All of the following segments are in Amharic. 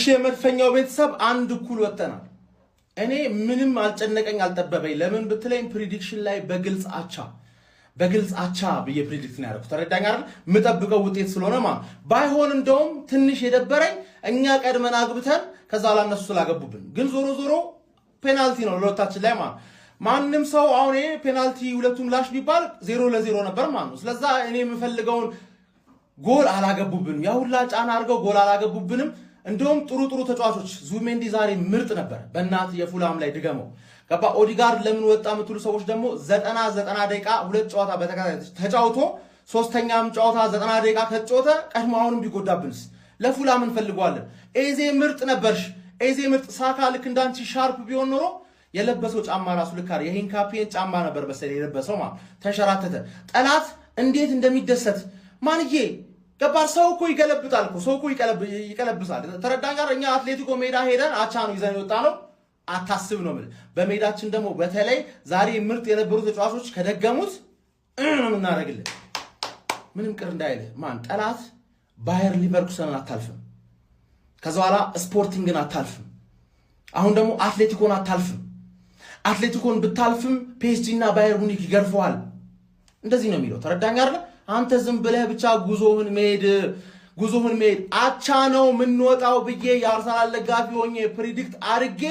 እሺ የመድፈኛው ቤተሰብ አንድ እኩል ወተናል። እኔ ምንም አልጨነቀኝ አልጠበበኝ። ለምን ብትለኝ ፕሪዲክሽን ላይ በግልጽ አቻ ብዬ ፕሪዲክት ነው ያደረኩት። ተረዳኝ አይደል? ምጠብቀው ውጤት ስለሆነ ማለት ባይሆን እንደውም ትንሽ የደበረኝ እኛ ቀድመን አግብተን ከዛ እነሱ ስላገቡብን፣ ግን ዞሮ ፔናልቲ ነው ለሁለታችን ላይ ማለት ማንም ሰው አሁን ፔናልቲ ሁለቱም ላሽ ቢባል 0-0 ነበር ማለት ነው። ስለዛ እኔ የምፈልገውን ጎል አላገቡብንም። ያ ሁላ ጫና አድርገው ጎል አላገቡብንም። እንደውም ጥሩ ተጫዋቾች ዙሜንዲ ዛሬ ምርጥ ነበር። በእናት የፉላም ላይ ድገመው ገባ። ኦዲጋርድ ለምን ወጣ የምትሉ ሰዎች ደግሞ 90 ደቂቃ ሁለት ጨዋታ በተከታታይ ተጫውቶ ሶስተኛም ጨዋታ 90 ደቂቃ ከተጫወተ ቀድሞ አሁንም ቢጎዳብንስ ለፉላም እንፈልገዋለን። ኤዜ ምርጥ ነበርሽ። ኤዜ ምርጥ ሳካ ልክ እንዳንቺ ሻርፕ ቢሆን ኖሮ የለበሰው ጫማ ራሱ ልካር የሄንካፒን ጫማ ነበር መሰለኝ የለበሰው ማለት ተንሸራተተ። ጠላት እንዴት እንደሚደሰት ማንዬ ገባር። ሰው እኮ ይገለብጣል እኮ ሰው እኮ ይቀለብሳል። ተረዳኝ ጋር እኛ አትሌቲኮ ሜዳ ሄደን አቻ ነው ይዘን የወጣ ነው። አታስብ ነው ማለት በሜዳችን ደግሞ በተለይ ዛሬ ምርጥ የነበሩ ተጫዋቾች ከደገሙት እናረግልን ምንም ቅር እንዳይልህ ማን ጠላት ባየር ሊቨርኩሰንን አታልፍም። ከዛ በኋላ ስፖርቲንግን አታልፍም። አሁን ደግሞ አትሌቲኮን አታልፍም። አትሌቲኮን ብታልፍም ፒኤስጂ እና ባየር ሙኒክ ይገርፈዋል። እንደዚህ ነው የሚለው። ተረዳኝ አይደል? አንተ ዝም ብለህ ብቻ ጉዞህን መሄድ አቻ ነው የምንወጣው ብዬ የአርሰናል ደጋፊ ሆኜ ፕሪዲክት አድርጌ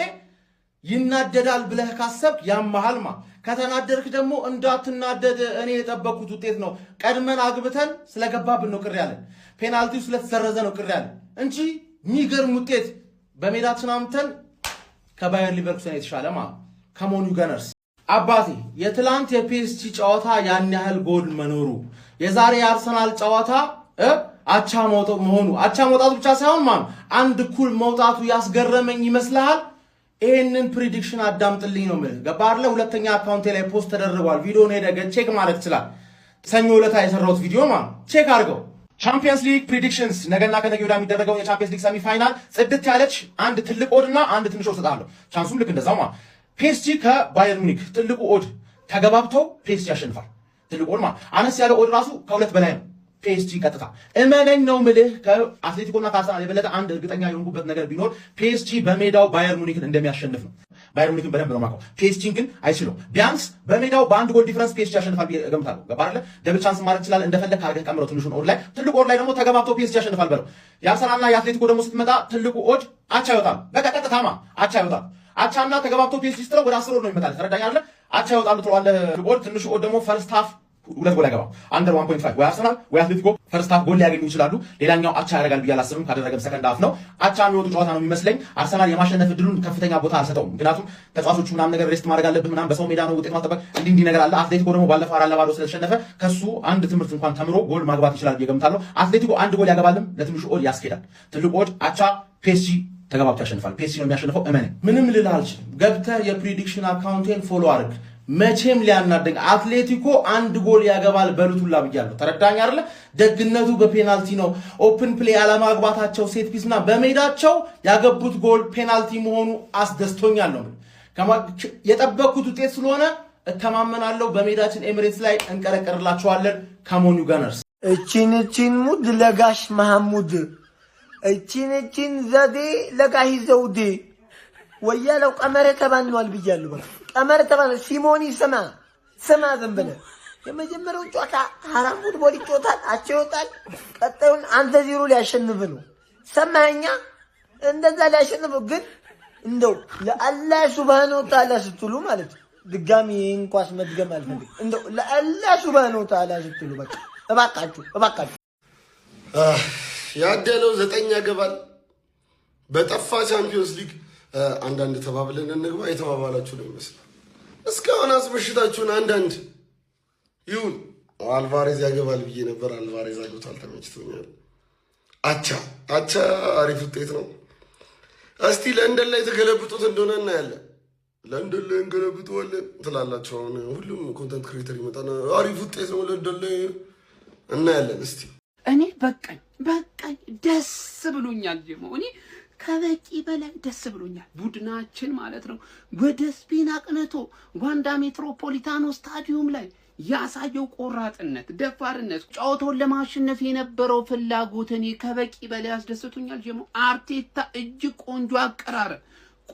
ይናደዳል ብለህ ካሰብክ ያማሃል ከተናደርክ ደግሞ እንዳትናደድ እኔ የጠበቅኩት ውጤት ነው። ቀድመን አግብተን ስለገባብን ነው ቅር ያለን። ፔናልቲው ስለተሰረዘ ነው ቅር ያለን እንጂ የሚገርም ውጤት በሜዳችን አምተን ከባየር ሊቨርኩሰን የተሻለ ከሞኒው ገነርስ አባቴ የትላንት የፒኤስጂ ጨዋታ ያን ያህል ጎል መኖሩ የዛሬ የአርሰናል ጨዋታ አቻ መውጣቱ ብቻ ሳይሆን አንድ እኩል መውጣቱ ያስገረመኝ ይመስልሃል? ይሄንን ፕሪዲክሽን አዳምጥልኝ ነው ማለት ገባህ? ሁለተኛ አካውንቴ ላይ ፖስት ተደርጓል። ቪዲዮን ሄደህ ቼክ ማለት ይችላል። ሰኞ ዕለት የሰራሁት ቪዲዮ ቼክ አድርገው። ቻምፒየንስ ሊግ ፕሪዲክሽንስ ነገና ከነገ ወዲያ የሚደረገው የቻምፒየንስ ሊግ ሰሚ ፋይናል ጽድት ያለች አንድ ትልቅ ኦድና አንድ ትንሽ ኦድ ሰጣለሁ። ቻንሱም ልክ እንደዛው ፒኤስጂ ከባየር ሙኒክ ትልቁ ኦድ ተገባብተው ፒኤስጂ ያሸንፋል። ትልቁ ኦድ አነስ ያለ ኦድ ራሱ ከሁለት በላይ ነው። ፒኤስጂ ቀጥታ እመነኝ ነው ምልህ። ከአትሌቲኮና ከአርሰናል የበለጠ አንድ እርግጠኛ የሆንኩበት ነገር ቢኖር ፒኤስጂ በሜዳው ባየር ሙኒክን እንደሚያሸንፍ ነው። ባየር ሙኒክን በደንብ ነው የማውቀው። ፒኤስጂን ግን አይችሉም። ቢያንስ በሜዳው በአንድ ጎል ዲፈረንስ ፒኤስጂ ያሸንፋል ብዬ እገምታለሁ። ገባህ አይደለ? ደብል ቻንስ ማድረግ ይችላል። እንደፈለክ አድርገህ ቀምረው ትንሹን ኦድ ላይ። ትልቁ ኦድ ላይ ደግሞ ተገባብተው ፒኤስጂ ያሸንፋል በለው። የአርሰናልና የአትሌቲኮ ደግሞ ስትመጣ ትልቁ ኦድ አቻ ይወጣል። በቃ ቀጥታማ አቻ ይወጣል። አቻና ተገባብተው ፒኤስጂ ስትለው ወደ 10 ኦድ ነው ይመጣል። ተረዳኝ አይደለ? አቻ ይወጣሉ ትለዋለህ። ኦድ ትንሹ ኦድ ደግሞ ፈርስት ሃፍ ሁለት ጎል ያገባው አንደር 1.5 ወይ አርሰናል ወይ አትሌቲኮ ፈርስት ሃፍ ጎል ሊያገኙ ይችላሉ። ሌላኛው አቻ ያደርጋል ብዬ አላስብም። ካደረገም ሰከንድ ሃፍ ነው። አቻ የሚወጡ ጨዋታ ነው የሚመስለኝ። አርሰናል የማሸነፍ እድሉን ከፍተኛ ቦታ አልሰጠውም። ምክንያቱም ተጫዋቾቹ ምናምን ነገር ሬስት ማድረግ አለብህ ምናምን በሰው ሜዳ ነው ውጤት ማስጠበቅ እንዲህ ነገር አለ። አትሌቲኮ ደግሞ ባለፈው 4-0 ስለተሸነፈ ከሱ አንድ ትምህርት እንኳን ተምሮ ጎል ማግባት ይችላል ብዬ እገምታለሁ። አትሌቲኮ አንድ ጎል ያገባልም ለትንሹ ኦድ ያስኬዳል። ትልቁ ኦድ አቻ ፒኤስጂ ተገባብቶ ያሸንፋል። ፒኤስጂ ነው የሚያሸንፈው። እመነኝ። ምንም ልልህ አልችልም። ገብተህ የፕሪዲክሽን አካውንቴን ፎሎ አድርግ። መቼም ሊያናደግ አትሌቲኮ አንድ ጎል ያገባል በሉቱላ ብያለሁ። ተረዳኝ አይደለ? ደግነቱ በፔናልቲ ነው። ኦፕን ፕሌይ አለማግባታቸው ሴት ፒስና በሜዳቸው ያገቡት ጎል ፔናልቲ መሆኑ አስደስቶኛል ነው የጠበቅኩት ውጤት ስለሆነ እተማመናለሁ። በሜዳችን ኤሚሬትስ ላይ እንቀረቀርላቸዋለን ከሞኒው ጋነርስ። እቺን ሙድ ለጋሽ መሐሙድ እቺን ዘዴ ለጋሽ ዘውዴ ወያለው ቀመረ ተባንኗል ብያለሁ። ቀመረ ተባን ሲሞኒ ስማ ዝም ብለህ የመጀመሪያው ጨዋታ ሐራም ፉትቦል ይጫወታል፣ አቻ ይወጣል። ቀጣዩን 1-0 ሊያሸንፍ ነው። ሰማኸኛ? እንደዛ ሊያሸንፍ ግን እንደው ለአላህ ሱብሃነሁ ወተዓላ ስትሉ ማለት ድጋሚ ይሄን ኳስ መድገም አልፈልግም። እንደው ለአላህ ሱብሃነሁ ወተዓላ ስትሉ በቃ እባካችሁ ያደለው 9 ያገባል በጠፋ ቻምፒዮንስ ሊግ አንዳንድ ተባብለን እንግባ የተባባላችሁ ነው ይመስላል። እስካሁን አስበሽታችሁን አንዳንድ ይሁን። አልቫሬዝ ያገባል ብዬ ነበር። አልቫሬዝ አግብቷል፣ ተመችቶኛል። አቻ አሪፍ ውጤት ነው። እስቲ ለንደን ላይ ተገለብጡት እንደሆነ እናያለን። ለንደን ላይ እንገለብጠዋለን ትላላችሁ። አሁን ሁሉም ኮንተንት ክሬተር ይመጣና አሪፍ ውጤት ነው ለንደን ላይ እናያለን። እስቲ እኔ በቃኝ ደስ ብሎኛል። ጀሞ እኔ ከበቂ በላይ ደስ ብሎኛል። ቡድናችን ማለት ነው ወደ ስፔን አቅንቶ ዋንዳ ሜትሮፖሊታኖ ስታዲየም ላይ ያሳየው ቆራጥነት፣ ደፋርነት፣ ጨዋታውን ለማሸነፍ የነበረው ፍላጎት እኔ ከበቂ በላይ አስደስቶኛል። ጀሞ አርቴታ እጅግ ቆንጆ አቀራረብ፣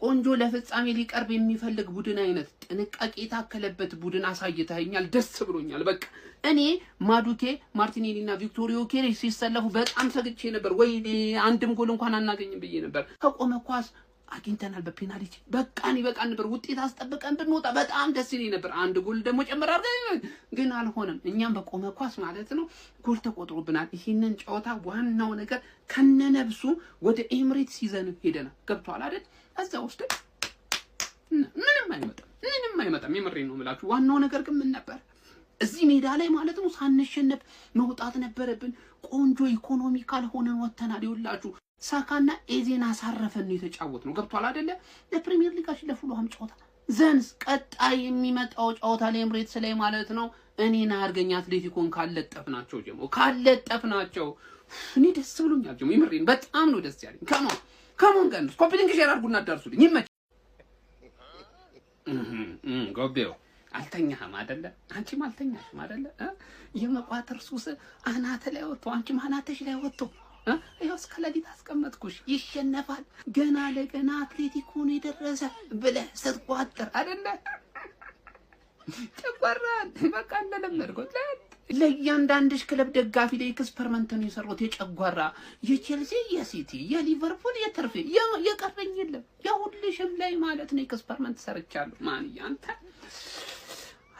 ቆንጆ ለፍጻሜ ሊቀርብ የሚፈልግ ቡድን አይነት ጥንቃቄ የታከለበት ቡድን አሳይተኸኛል። ደስ ብሎኛል። በቃ እኔ ማዱኬ ማርቲኔሊ እና ቪክቶሪዮ ኬሬስ ሲሰለፉ በጣም ሰግቼ ነበር። ወይኔ አንድም ጎል እንኳን አናገኝም ብዬ ነበር። ከቆመ ኳስ አግኝተናል በፔናልቲ በቃን ይበቃን ነበር። ውጤት አስጠብቀን ብንወጣ በጣም ደስ ይለኝ ነበር። አንድ ጎል ደግሞ ጨምር አድርገን ግን አልሆነም። እኛም በቆመ ኳስ ማለት ነው ጎል ተቆጥሮብናል። ይሄንን ጨዋታ ዋናው ነገር ከነነብሱ ወደ ኤምሬትስ ይዘን ሄደናል። ገብቷል አይደል? እዛ ውስጥ ምንም አይመጣም። የምሬን ነው የምላችሁ። ዋናው ነገር ግን ምን ነበር? እዚህ ሜዳ ላይ ማለት ነው ሳንሸነፍ መውጣት ነበረብን። ቆንጆ ኢኮኖሚካል ሆነን ወተናል። ይውላችሁ ሳካና ኤዜን አሳረፈን ነው የተጫወትነው። ገብቷል አይደለ? ለፕሪሚየር ሊጋችን ለፉልሃም ጨዋታ ዘንስ ቀጣይ የሚመጣው ጨዋታ ለኤምሬትስ ላይ ማለት ነው እኔና አርገኛ አትሌቲኮን ካለጠፍናቸው ጀሞ ካለጠፍናቸው እኔ ደስ ብሎኛል። ጀሞ የምሬን በጣም ነው ደስ ያለኝ። ከሞን ጋር ኮፒ ሊንክ ሼር አድርጉና አዳርሱልኝ። ይመች ጎቤው አልተኛህም አይደለ? አንቺም አልተኛሽም አይደለ? የመቋጠር ሱስ አናተ ላይ ወጥቶ አንቺም አናተሽ ላይ ወጥቶ ይኸው እስከ ሌሊት አስቀመጥኩሽ። ይሸነፋል ገና ለገና አትሌቲኮን የደረሰ ብለህ ስትቋጥር አይደለ? ጨጓራን በቃ እንደለመድኩት ለእያንዳንድሽ ክለብ ደጋፊ ላይ ኤክስፐሪመንት ነው የሰሩት። የጨጓራ የቼልሲ፣ የሲቲ፣ የሊቨርፑል፣ የትርፌ የቀረኝ የለም። የሁልሽም ላይ ማለት ነው ኤክስፐሪመንት ሰርቻለሁ። ማን ያንተ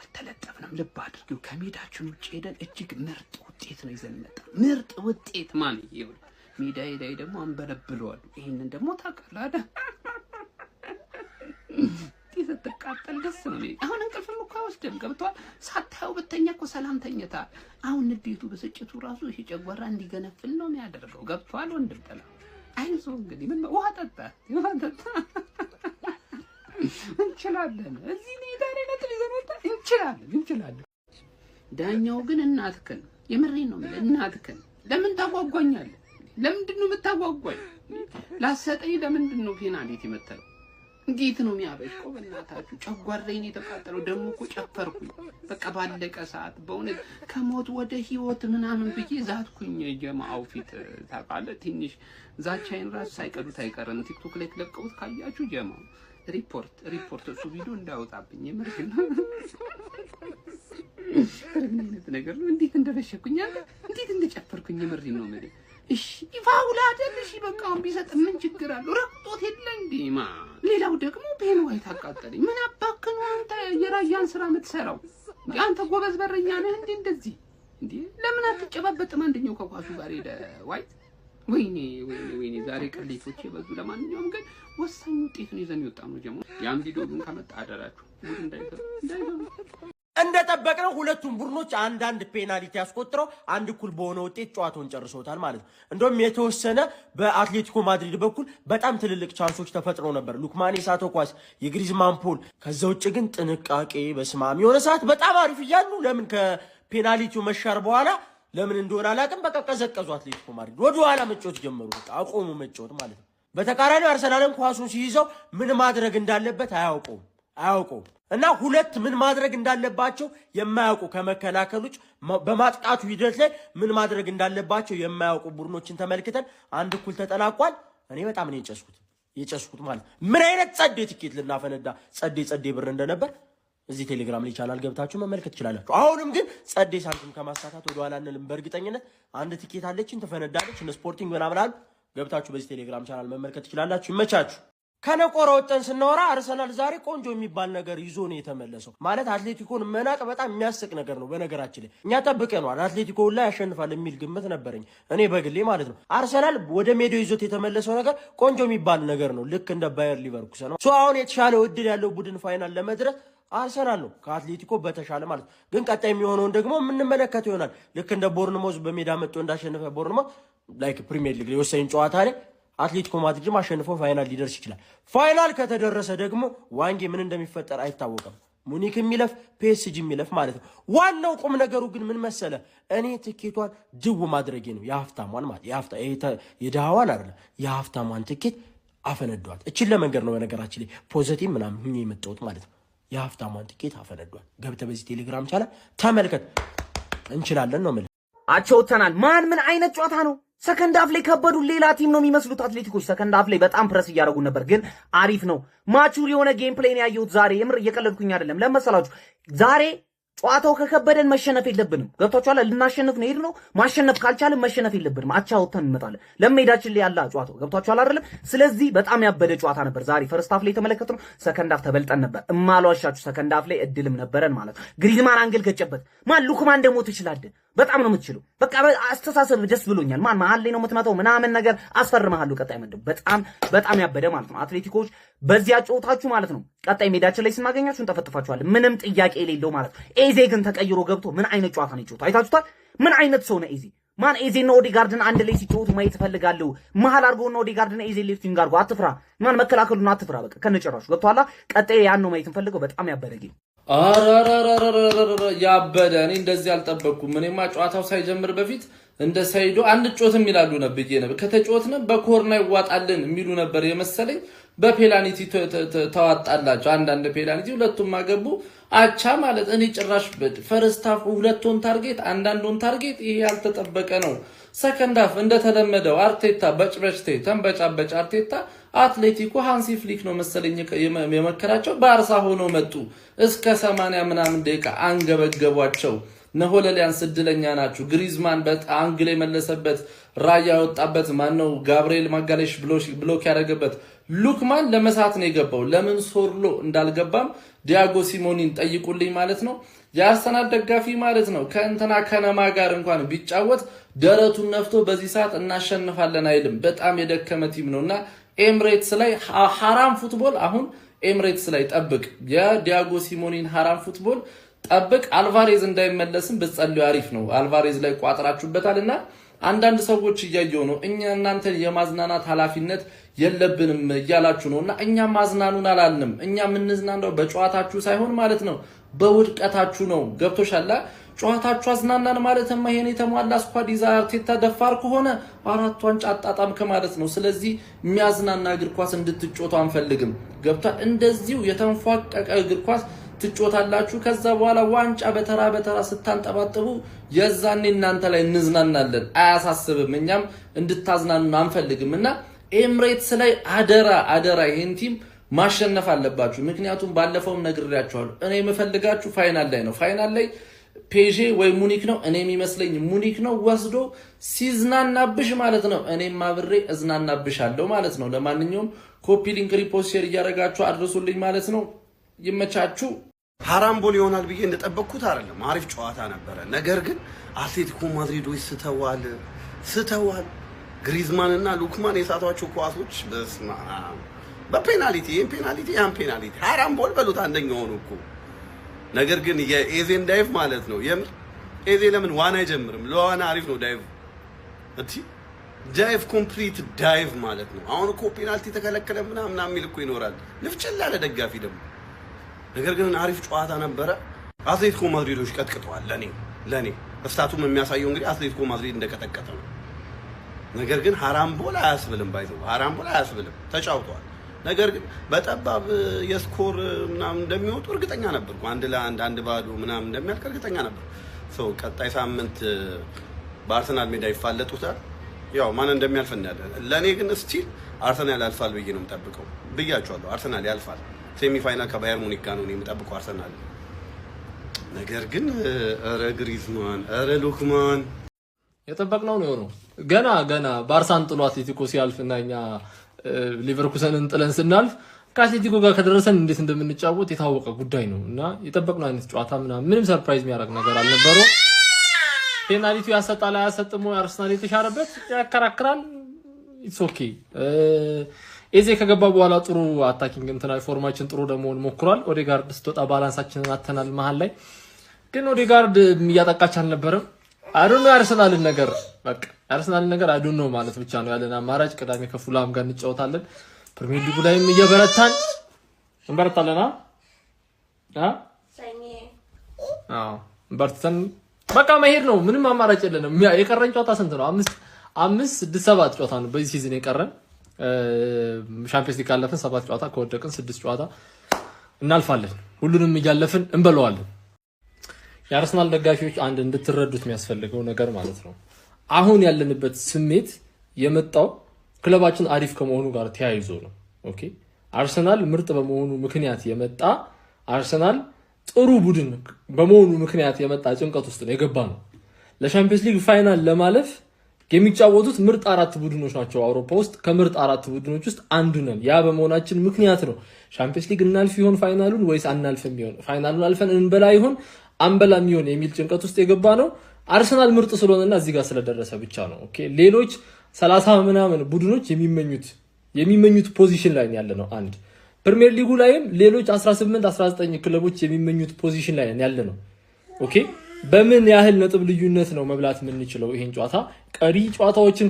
አልተለጠፍንም። ልብ አድርጊው። ከሜዳችን ውጭ ሄደን እጅግ ምርጥ ውጤት ነው ይዘን መጣ። ምርጥ ውጤት ማን ይሄው ሜዳዬ ላይ ደግሞ አንበለብለዋል። ይሄንን ደግሞ ታውቃለህ አይደል? ስትቃጠል ደስ ነው። አሁን እንቅልፍም እኮ አይወስድም። ገብቷል። ሳታየው ብተኛ እኮ ሰላም ተኝታል። አሁን ንዴቱ ብስጭቱ ራሱ ይሄ ጨጓራ እንዲገነፍል ነው የሚያደርገው። ገብቷል። ወንድም ጥላ አይዞህ እንግዲህ ምን ውሃ ጠጣ እንችላለን። እዚህ ሜዳ ላይ ነጥብ ይዘን ወጣ እንችላለን። ዳኛው ግን እናትክን የምሬን ነው የምልህ እናትክን ለምን ታጓጓኛለህ? ለምንድን ነው የምታጓጓኝ? ላሰጠኝ ለምንድን ነው ፔናልቲ የመታው? እንዴት ነው የሚያበሽቀው? በእናታችሁ ጨጓራዬን የተቃጠለው። ደግሞ እኮ ጨፈርኩኝ በቃ ባለቀ ሰዓት በእውነት ከሞት ወደ ህይወት ምናምን ብዬ ዛትኩኝ። ጀማአው ፊት ታውቃለህ። ትንሽ ዛቻዬን ራሱ ሳይቀዱት አይቀርም። ቲክቶክ ላይ ተለቀቁት ካያችሁ ጀማው ሪፖርት እሱ ቪዲዮ እንዳያወጣብኝ የምርሽ ነው። ምን አይነት ነገር ነው? እንዴት እንደበሸኩኝ አለ እንዴት እንደጨፈርኩኝ የምሬን ነው ማለት እሺ ይፋውላ አይደልሽ? በቃ ቢሰጥ ምን ችግር አለው? ረቅጦት የለ እንዴማ። ሌላው ደግሞ ፔን ዋይት አቃጠለኝ። ምን አባክኑ አንተ የራያን ስራ የምትሰራው አንተ ጎበዝ በረኛ ነህ እንዴ? እንደዚህ እንዴ ለምን አትጨባበጥም? አንደኛው ከኳሱ ጋር ሄደ ዋይት። ወይኔ ዛሬ ቅሌቶች በዙ። ለማንኛውም ግን ወሳኝ ውጤት ነው ይዘን ይወጣ ነው ጀሞ። ያን ቪዲዮ ግን ከመጣ አደራችሁ ጉድ እንዳይገባ እንደጠበቅነው ሁለቱም ቡድኖች አንዳንድ ፔናልቲ ያስቆጥረው አንድ እኩል በሆነ ውጤት ጨዋታውን ጨርሰውታል ማለት ነው። እንደውም የተወሰነ በአትሌቲኮ ማድሪድ በኩል በጣም ትልልቅ ቻንሶች ተፈጥረው ነበር። ሉክማን የሳተው ኳስ፣ የግሪዝማን ፖል። ከዛ ውጭ ግን ጥንቃቄ በስማም የሆነ ሰዓት በጣም አሪፍ እያሉ ለምን ከፔናልቲው መሻር በኋላ ለምን እንደሆነ አላውቅም፣ በቃ ቀዘቀዙ። አትሌቲኮ ማድሪድ ወደ ኋላ መጫወት ጀመሩ። በቃ አቆሙ መጫወት ማለት ነው። በተቃራኒው አርሰናልም ኳሱን ሲይዘው ምን ማድረግ እንዳለበት አያውቀውም። እና ሁለት ምን ማድረግ እንዳለባቸው የማያውቁ ከመከላከሎች በማጥቃቱ ሂደት ላይ ምን ማድረግ እንዳለባቸው የማያውቁ ቡድኖችን ተመልክተን አንድ እኩል ተጠናቋል። እኔ በጣም ነው የጨስኩት ማለት ምን አይነት ጸዴ ትኬት ልናፈነዳ ጸዴ ብር እንደነበር እዚህ ቴሌግራም ላይ ቻናል ገብታችሁ መመልከት ትችላላችሁ። አሁንም ግን ጸዴ ሳንቲም ከማሳካት ወደ ኋላ አንልም። በእርግጠኝነት አንድ ትኬት አለችን ትፈነዳለች። ስፖርቲንግ ምናምን አሉ። ገብታችሁ በዚህ ቴሌግራም ቻናል መመልከት ትችላላችሁ። ይመቻችሁ። ከነቆራ ወጠን ስናወራ አርሰናል ዛሬ ቆንጆ የሚባል ነገር ይዞ ነው የተመለሰው። ማለት አትሌቲኮን መናቅ በጣም የሚያስቅ ነገር ነው። በነገራችን ላይ እኛ ጠብቀናል አትሌቲኮ ላይ ያሸንፋል የሚል ግምት ነበረኝ እኔ በግሌ ማለት ነው። አርሰናል ወደ ሜዳው ይዞት የተመለሰው ነገር ቆንጆ የሚባል ነገር ነው። ልክ እንደ ባየር ሊቨርኩሰን ነው። አሁን የተሻለ እድል ያለው ቡድን ፋይናል ለመድረስ አርሰናል ነው ከአትሌቲኮ በተሻለ ማለት ነው። ግን ቀጣይ የሚሆነውን ደግሞ የምንመለከተው ይሆናል። ልክ እንደ ቦርንሞዝ በሜዳ መጥቶ እንዳሸነፈ ቦርንሞዝ ላይክ ፕሪሚየር ሊግ የወሳኝ ጨዋታ ላይ አትሌቲኮ ማድሪድ አሸንፎ ፋይናል ሊደርስ ይችላል። ፋይናል ከተደረሰ ደግሞ ዋንጌ ምን እንደሚፈጠር አይታወቅም። ሙኒክ የሚለፍ ፒኤስጂ የሚለፍ ማለት ነው። ዋናው ቁም ነገሩ ግን ምን መሰለ? እኔ ትኬቷን ድው ማድረጌ ነው። የሀፍታሟን ማለት የድሃዋን አይደለም፣ የሀፍታሟን ትኬት አፈነዷት። እችን ለመንገድ ነው በነገራችን ላይ ፖዚቲቭ ምናምን ሁኜ የመጣሁት ማለት ነው። የሀፍታሟን ትኬት አፈነዷል። ገብተህ በዚህ ቴሌግራም ቻለ ተመልከት። እንችላለን ነው ማለት አቸውተናል። ማን ምን አይነት ጨዋታ ነው? ሰከንድ አፍ ላይ ከበዱ። ሌላ ቲም ነው የሚመስሉት አትሌቲኮች። ሰከንድ አፍ ላይ በጣም ፕረስ እያደረጉ ነበር፣ ግን አሪፍ ነው። ማቹር የሆነ ጌም ፕሌይ ነው ያየሁት ዛሬ። የምር እየቀለድኩኝ አይደለም። ለመሰላችሁ ዛሬ ጨዋታው ከከበደን መሸነፍ የለብንም። ገብታችኋል? ልናሸንፍ ነው ሄድ ነው። ማሸነፍ ካልቻለን መሸነፍ የለብንም። አቻ ወጥተን እንመጣለን። ለሜዳችን ላይ ያለ ጨዋታው ገብታችኋል አይደለም? ስለዚህ በጣም ያበደ ጨዋታ ነበር ዛሬ። ፈርስት አፍ ላይ የተመለከትነው፣ ሰከንድ አፍ ተበልጠን ነበር። እማሏሻችሁ ሰከንድ አፍ ላይ እድልም ነበረን ማለት ነው። ግሪዝማን አንግል ገጨበት። ማን ሉክማን ደግሞ ትችላለህ። በጣም ነው የምትችለው። በቃ አስተሳሰብ ደስ ብሎኛል። ማን መሀል ላይ ነው የምትመጣው ምናምን ነገር አስፈርመሃለሁ። ቀጣይ ምንድን በጣም ያበደ ማለት ነው። አትሌቲኮች በዚያ ጨዋታችሁ ማለት ነው። ቀጣይ ሜዳችን ላይ ስናገኛችሁ እንጠፈጥፋችኋለን። ምንም ጥያቄ የሌለው ማለት ነው። ኤዜ ግን ተቀይሮ ገብቶ ምን አይነት ጨዋታ ነው የጨዋታው? አይታችሁታል? ምን አይነት ሰው ነው ኤዜ? ማን ኤዜና ኦዴጋርድን አንድ ላይ ሲጫወቱ ማየት እፈልጋለሁ። መሀል አድርገውና ኦዴጋርድን ኤዜ ሌፍቲንግ አድርጎ አትፍራ። ማን መከላከሉን አትፍራ። በቃ ከነጨራሹ ገብቶሃል? ቀጣይ ያን ነው ማየት እንፈልገው። በጣም ያበደ ጌም ያበደ። እኔ እንደዚህ አልጠበቅኩም። እኔማ ጨዋታው ሳይጀምር በፊት እንደ ሰይዶ አንጮትም ይላሉ ነበር ነበር ከተጮትነ በኮርና ይዋጣልን የሚሉ ነበር የመሰለኝ። በፔናልቲ ተዋጣላቸው። አንዳንድ ፔናልቲ ሁለቱም አገቡ። አቻ ማለት እኔ ጭራሽ ፈርስት ሃፍ ሁለቱን ታርጌት አንዳንዱን ታርጌት ይሄ ያልተጠበቀ ነው። ሰከንድ ሃፍ እንደተለመደው አርቴታ በጭበጭቴ ተንበጫበጭ። አርቴታ አትሌቲኮ ሃንሲ ፍሊክ ነው መሰለኝ የመከራቸው። ባርሳ ሆኖ መጡ። እስከ 80 ምናምን ደቂቃ አንገበገቧቸው። ነሆለሊያንስ እድለኛ ናችሁ። ግሪዝማን በጣም አንግል የመለሰበት ራያ ያወጣበት ማነው ጋብሪኤል ማጋሌሽ ብሎክ ያደረገበት ሉክማን ለመሳት ነው የገባው። ለምን ሶርሎ እንዳልገባም ዲያጎ ሲሞኒን ጠይቁልኝ ማለት ነው። የአርሰናል ደጋፊ ማለት ነው ከእንትና ከነማ ጋር እንኳን ቢጫወት ደረቱን ነፍቶ በዚህ ሰዓት እናሸንፋለን አይልም። በጣም የደከመ ቲም ነውና ኤምሬትስ ላይ ሐራም ፉትቦል አሁን ኤምሬትስ ላይ ጠብቅ። የዲያጎ ሲሞኒን ሐራም ፉትቦል ጠብቅ። አልቫሬዝ እንዳይመለስም ብትጸልዩ አሪፍ ነው። አልቫሬዝ ላይ ቋጥራችሁበታልና አንዳንድ ሰዎች እያየው ነው እኛ እናንተን የማዝናናት ኃላፊነት የለብንም እያላችሁ ነውና እኛ ማዝናኑን አላልንም። እኛ የምንዝናናው በጨዋታችሁ ሳይሆን ማለት ነው በውድቀታችሁ ነው። ገብቶሻል? ጨዋታችሁ አዝናናን ማለትማ ይሄን የተሟላ ስኳድ ይዛ አርቴታ ደፋር ከሆነ አራት ዋንጫ አጣጣምክ ማለት ነው። ስለዚህ የሚያዝናና እግር ኳስ እንድትጮቱ አንፈልግም። ገብታ እንደዚሁ የተንፏቀቀ እግር ኳስ ትጮታላችሁ። ከዛ በኋላ ዋንጫ በተራ በተራ ስታንጠባጥቡ የዛኔ እናንተ ላይ እንዝናናለን። አያሳስብም። እኛም እንድታዝናኑን አንፈልግምና ኤምሬትስ ላይ አደራ ይሄን ቲም ማሸነፍ አለባችሁ። ምክንያቱም ባለፈውም ነግሬያችኋለሁ። እኔ የምፈልጋችሁ ፋይናል ላይ ነው። ፋይናል ላይ ፔዤ ወይ ሙኒክ ነው። እኔ የሚመስለኝ ሙኒክ ነው ወስዶ ሲዝናናብሽ ማለት ነው። እኔም አብሬ እዝናናብሻለሁ ማለት ነው። ለማንኛውም ኮፒ ሊንክ ሪፖስት ሼር እያደረጋችሁ አድርሱልኝ ማለት ነው። ይመቻችሁ። ሐራም ቦል ይሆናል ብዬ እንደጠበቅኩት አይደለም። አሪፍ ጨዋታ ነበረ። ነገር ግን አትሌቲኮ ማድሪዶች ስተዋል። ግሪዝማን እና ሉክማን የሳቷቸው ኳሶች በስማ በፔናልቲ ይሄን ፔናልቲ ያን ፔናልቲ ሐራም ቦል በሉት አንደኛው ሆኖ እኮ። ነገር ግን የኤዜን ዳይቭ ማለት ነው የምር ኤዜ ለምን ዋና አይጀምርም? ለዋና አሪፍ ነው ዳይቭ ዳይቭ ኮምፕሊት ዳይቭ ማለት ነው። አሁን እኮ ፔናልቲ ተከለከለ ምናምን የሚል እኮ ይኖራል ልፍጭላ ለደጋፊ ደግሞ። ነገር ግን አሪፍ ጨዋታ ነበረ። አትሌቲኮ ማድሪዶች ቀጥቅጠዋል። ለኔ ስታቱም የሚያሳየው እንግዲህ አትሌቲኮ ማድሪድ እንደቀጠቀጠ ነው። ነገር ግን ሐራም ቦል አያስብልም። ሐራም ቦል አያስብልም። ተጫውተዋል። ነገር ግን በጠባብ የስኮር ምናምን እንደሚወጡ እርግጠኛ ነበርኩ። 1-1 1-0 ምናምን እንደሚያልቅ እርግጠኛ ነበር። ቀጣይ ሳምንት በአርሰናል ሜዳ ይፋለጡታል። ያው ማን እንደሚያልፍ እናያለን። ለኔ ግን ስቲል አርሰናል ያልፋል ብዬ ነው የምጠብቀው። ብያቸዋለሁ። አርሰናል ያልፋል። ሴሚ ፋይናል ከባየር ሙኒክ ጋር ነው የምጠብቀው አርሰናል። ነገር ግን ኧረ ግሪዝማን ኧረ ሉክማን የጠበቅነው ነው የሆነው። ገና ባርሳን ጥሎ አትሌቲኮ ሲያልፍና እኛ ሊቨርኩሰንን ጥለን ስናልፍ ከአትሌቲኮ ጋር ከደረሰን እንዴት እንደምንጫወት የታወቀ ጉዳይ ነው እና የጠበቅነው አይነት ጨዋታ ምንም ሰርፕራይዝ የሚያደርግ ነገር አልነበረው። ፔናልቲው ያሰጣል አያሰጥም ወይ አርሰናል የተሻረበት ያከራክራል። ኢትስ ኦኬ። ኤዜ ከገባ በኋላ ጥሩ አታኪንግ ፎርማችን ጥሩ ደሞን ሞክሯል። ኦዴጋርድ ስትወጣ ባላንሳችንን አተናል። መሀል ላይ ግን ኦዴጋርድ እያጠቃች አልነበረም። አዶኖ ያርሰናልን ነገር አዶኖ ማለት ብቻ ነው ያለን አማራጭ። ቅዳሜ ከፉላም ጋር እንጫወታለን። ፕሪሚየር ሊጉ ላይም እየበረታን እንበረታለና በርተን በቃ መሄድ ነው። ምንም አማራጭ የለንም። የቀረን ጨዋታ ስንት ነው? 5-6-7 ጨዋታ ነው በዚህ ሲዝን የቀረን። ሻምፒየንስ ሊግ ካለፈን 7 ጨዋታ ከወደቅን 6 ጨዋታ እናልፋለን። ሁሉንም እያለፍን እንበለዋለን። የአርሰናል ደጋፊዎች አንድ እንድትረዱት የሚያስፈልገው ነገር ማለት ነው አሁን ያለንበት ስሜት የመጣው ክለባችን አሪፍ ከመሆኑ ጋር ተያይዞ ነው። ኦኬ አርሰናል ምርጥ በመሆኑ ምክንያት የመጣ አርሰናል ጥሩ ቡድን በመሆኑ ምክንያት የመጣ ጭንቀት ውስጥ ነው የገባ ነው። ለቻምፒየንስ ሊግ ፋይናል ለማለፍ የሚጫወቱት ምርጥ 4 ቡድኖች ናቸው አውሮፓ ውስጥ። ከምርጥ 4 ቡድኖች ውስጥ አንዱ ነን። ያ በመሆናችን ምክንያት ነው ቻምፒየንስ ሊግ እናልፍ ይሆን ፋይናሉን ወይስ አናልፍም ይሆን፣ ፋይናሉን አልፈን እንበላ ይሆን አንበላም ይሆን የሚል ጭንቀት ውስጥ የገባ ነው። አርሰናል ምርጥ ስለሆነና እዚህ ጋር ስለደረሰ ብቻ ነው። ኦኬ ሌሎች 30 ምናምን ቡድኖች የሚመኙት ፖዚሽን ላይ ያለ ነው። አንድ ፕሪሚየር ሊጉ ላይም ሌሎች 18 19 ክለቦች የሚመኙት ፖዚሽን ላይ ያለ ነው። ኦኬ በምን ያህል ነጥብ ልዩነት ነው መብላት የምንችለው ይሄን ጨዋታ? ቀሪ ጨዋታዎችን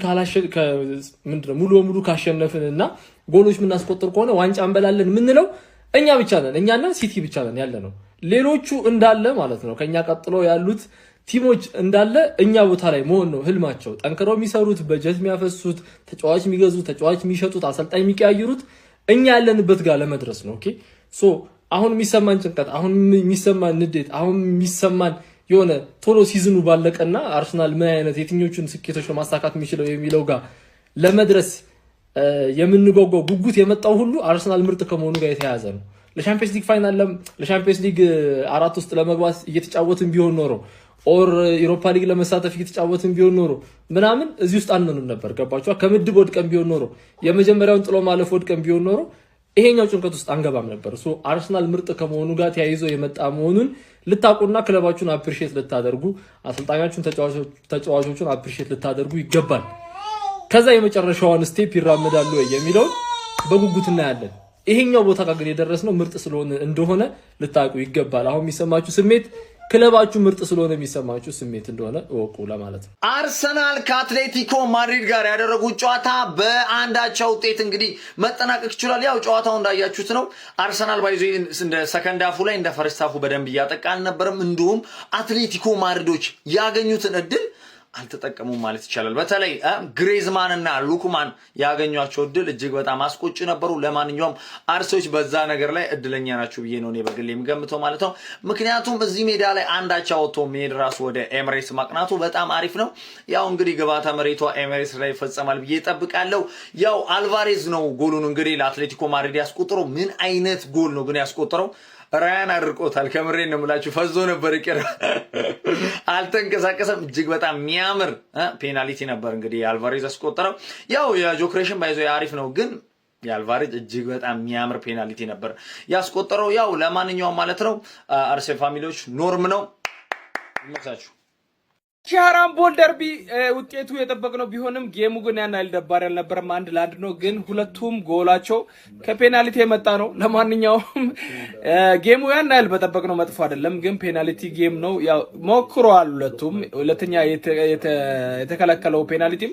ሙሉ በሙሉ ካሸነፍንና ጎሎች የምናስቆጥር ከሆነ ዋንጫ እንበላለን የምንለው እኛ ብቻ ነን፣ እኛና ሲቲ ብቻ ነን ያለ ነው። ሌሎቹ እንዳለ ማለት ነው ከኛ ቀጥሎ ያሉት ቲሞች እንዳለ እኛ ቦታ ላይ መሆን ነው ህልማቸው። ጠንክረው የሚሰሩት፣ በጀት የሚያፈሱት፣ ተጫዋች የሚገዙት፣ ተጫዋች የሚሸጡት፣ አሰልጣኝ የሚቀያይሩት እኛ ያለንበት ጋር ለመድረስ ነው። ኦኬ ሶ አሁን የሚሰማን ጭንቀት፣ አሁን የሚሰማን ንዴት፣ አሁን የሚሰማን የሆነ ቶሎ ሲዝኑ ባለቀና አርሰናል ምን አይነት የትኞቹን ስኬቶች ነው ማሳካት የሚችለው የሚለው ጋር ለመድረስ የምንጓጓው ጉጉት የመጣው ሁሉ አርሰናል ምርጥ ከመሆኑ ጋር የተያያዘ ነው። ለቻምፒየንስ ሊግ ፋይናል ለቻምፒየንስ ሊግ 4 ውስጥ ለመግባት እየተጫወትን ቢሆን ኖሮ ኦር ዩሮፓ ሊግ ለመሳተፍ እየተጫወትን ቢሆን ኖሮ ምናምን እዚህ ውስጥ አንነንም ነበር። ገባችሁ? ከምድብ ወድቀን ቢሆን ኖሮ የመጀመሪያውን ጥሎ ማለፍ ወድቀን ቢሆን ኖሮ ይሄኛው ጭንቀት ውስጥ አንገባም ነበር። ሶ አርሰናል ምርጥ ከመሆኑ ጋር ተያይዞ የመጣ መሆኑን ልታቁና ክለባችሁን አፕሪሺየት ልታደርጉ፣ አሰልጣኛችሁን ተጫዋቾቹን አፕሪሺየት ልታደርጉ ይገባል። ከዛ የመጨረሻውን ስቴፕ ይራመዳሉ የሚለው በጉጉት እናያለን። ይሄኛው ቦታ ጋር ግን የደረስነው ምርጥ ስለሆነ እንደሆነ ልታቁ ይገባል። አሁን የሚሰማችሁ ስሜት ክለባችሁ ምርጥ ስለሆነ የሚሰማችሁ ስሜት እንደሆነ እወቁ ለማለት ነው። አርሰናል ከአትሌቲኮ ማድሪድ ጋር ያደረጉት ጨዋታ በአንዳቻ ውጤት እንግዲህ መጠናቀቅ ይችላል። ያው ጨዋታው እንዳያችሁት ነው። አርሰናል ባይዞ እንደ ሰከንድ ሃፉ ላይ እንደ ፈርስት ሃፉ በደንብ እያጠቃ አልነበረም። እንዲሁም አትሌቲኮ ማድሪዶች ያገኙትን እድል አልተጠቀሙም ማለት ይቻላል። በተለይ ግሬዝማን እና ሉክማን ያገኟቸው እድል እጅግ በጣም አስቆጭ ነበሩ። ለማንኛውም አርሰዎች በዛ ነገር ላይ እድለኛ ናቸው ብዬ ነው እኔ በግል የምገምተው ማለት ነው። ምክንያቱም እዚህ ሜዳ ላይ አንዳቻ ወጥቶ መሄድ ራሱ ወደ ኤሚሬትስ ማቅናቱ በጣም አሪፍ ነው። ያው እንግዲህ ግባታ መሬቷ ኤሚሬትስ ላይ ይፈጸማል ብዬ እጠብቃለሁ። ያው አልቫሬዝ ነው ጎሉን እንግዲህ ለአትሌቲኮ ማድሪድ ያስቆጠረው። ምን አይነት ጎል ነው ግን ያስቆጠረው? ራያን አድርቆታል። ከምሬን ነው የምላችሁ። ፈዞ ነበር ይቀር አልተንቀሳቀሰም። እጅግ በጣም የሚያምር ፔናልቲ ነበር እንግዲህ አልቫሬዝ ያስቆጠረው። ያው የጆክሬሽን ባይዞ አሪፍ ነው፣ ግን የአልቫሬዝ እጅግ በጣም የሚያምር ፔናልቲ ነበር ያስቆጠረው። ያው ለማንኛውም ማለት ነው አርሴ ፋሚሊዎች ኖርም ነው። ይመቻችሁ። ሻራምቦል ደርቢ ውጤቱ የጠበቅነው ቢሆንም ጌሙ ግን ያን ያህል ደባሪ አልነበረም። 1-1 ነው፣ ግን ሁለቱም ጎላቸው ከፔናልቲ የመጣ ነው። ለማንኛውም ጌሙ ያን ያህል በጠበቅነው መጥፎ አይደለም፣ ግን ፔናልቲ ጌም ነው። ያው ሞክረዋል ሁለቱም። ሁለተኛ የተከለከለው ፔናልቲም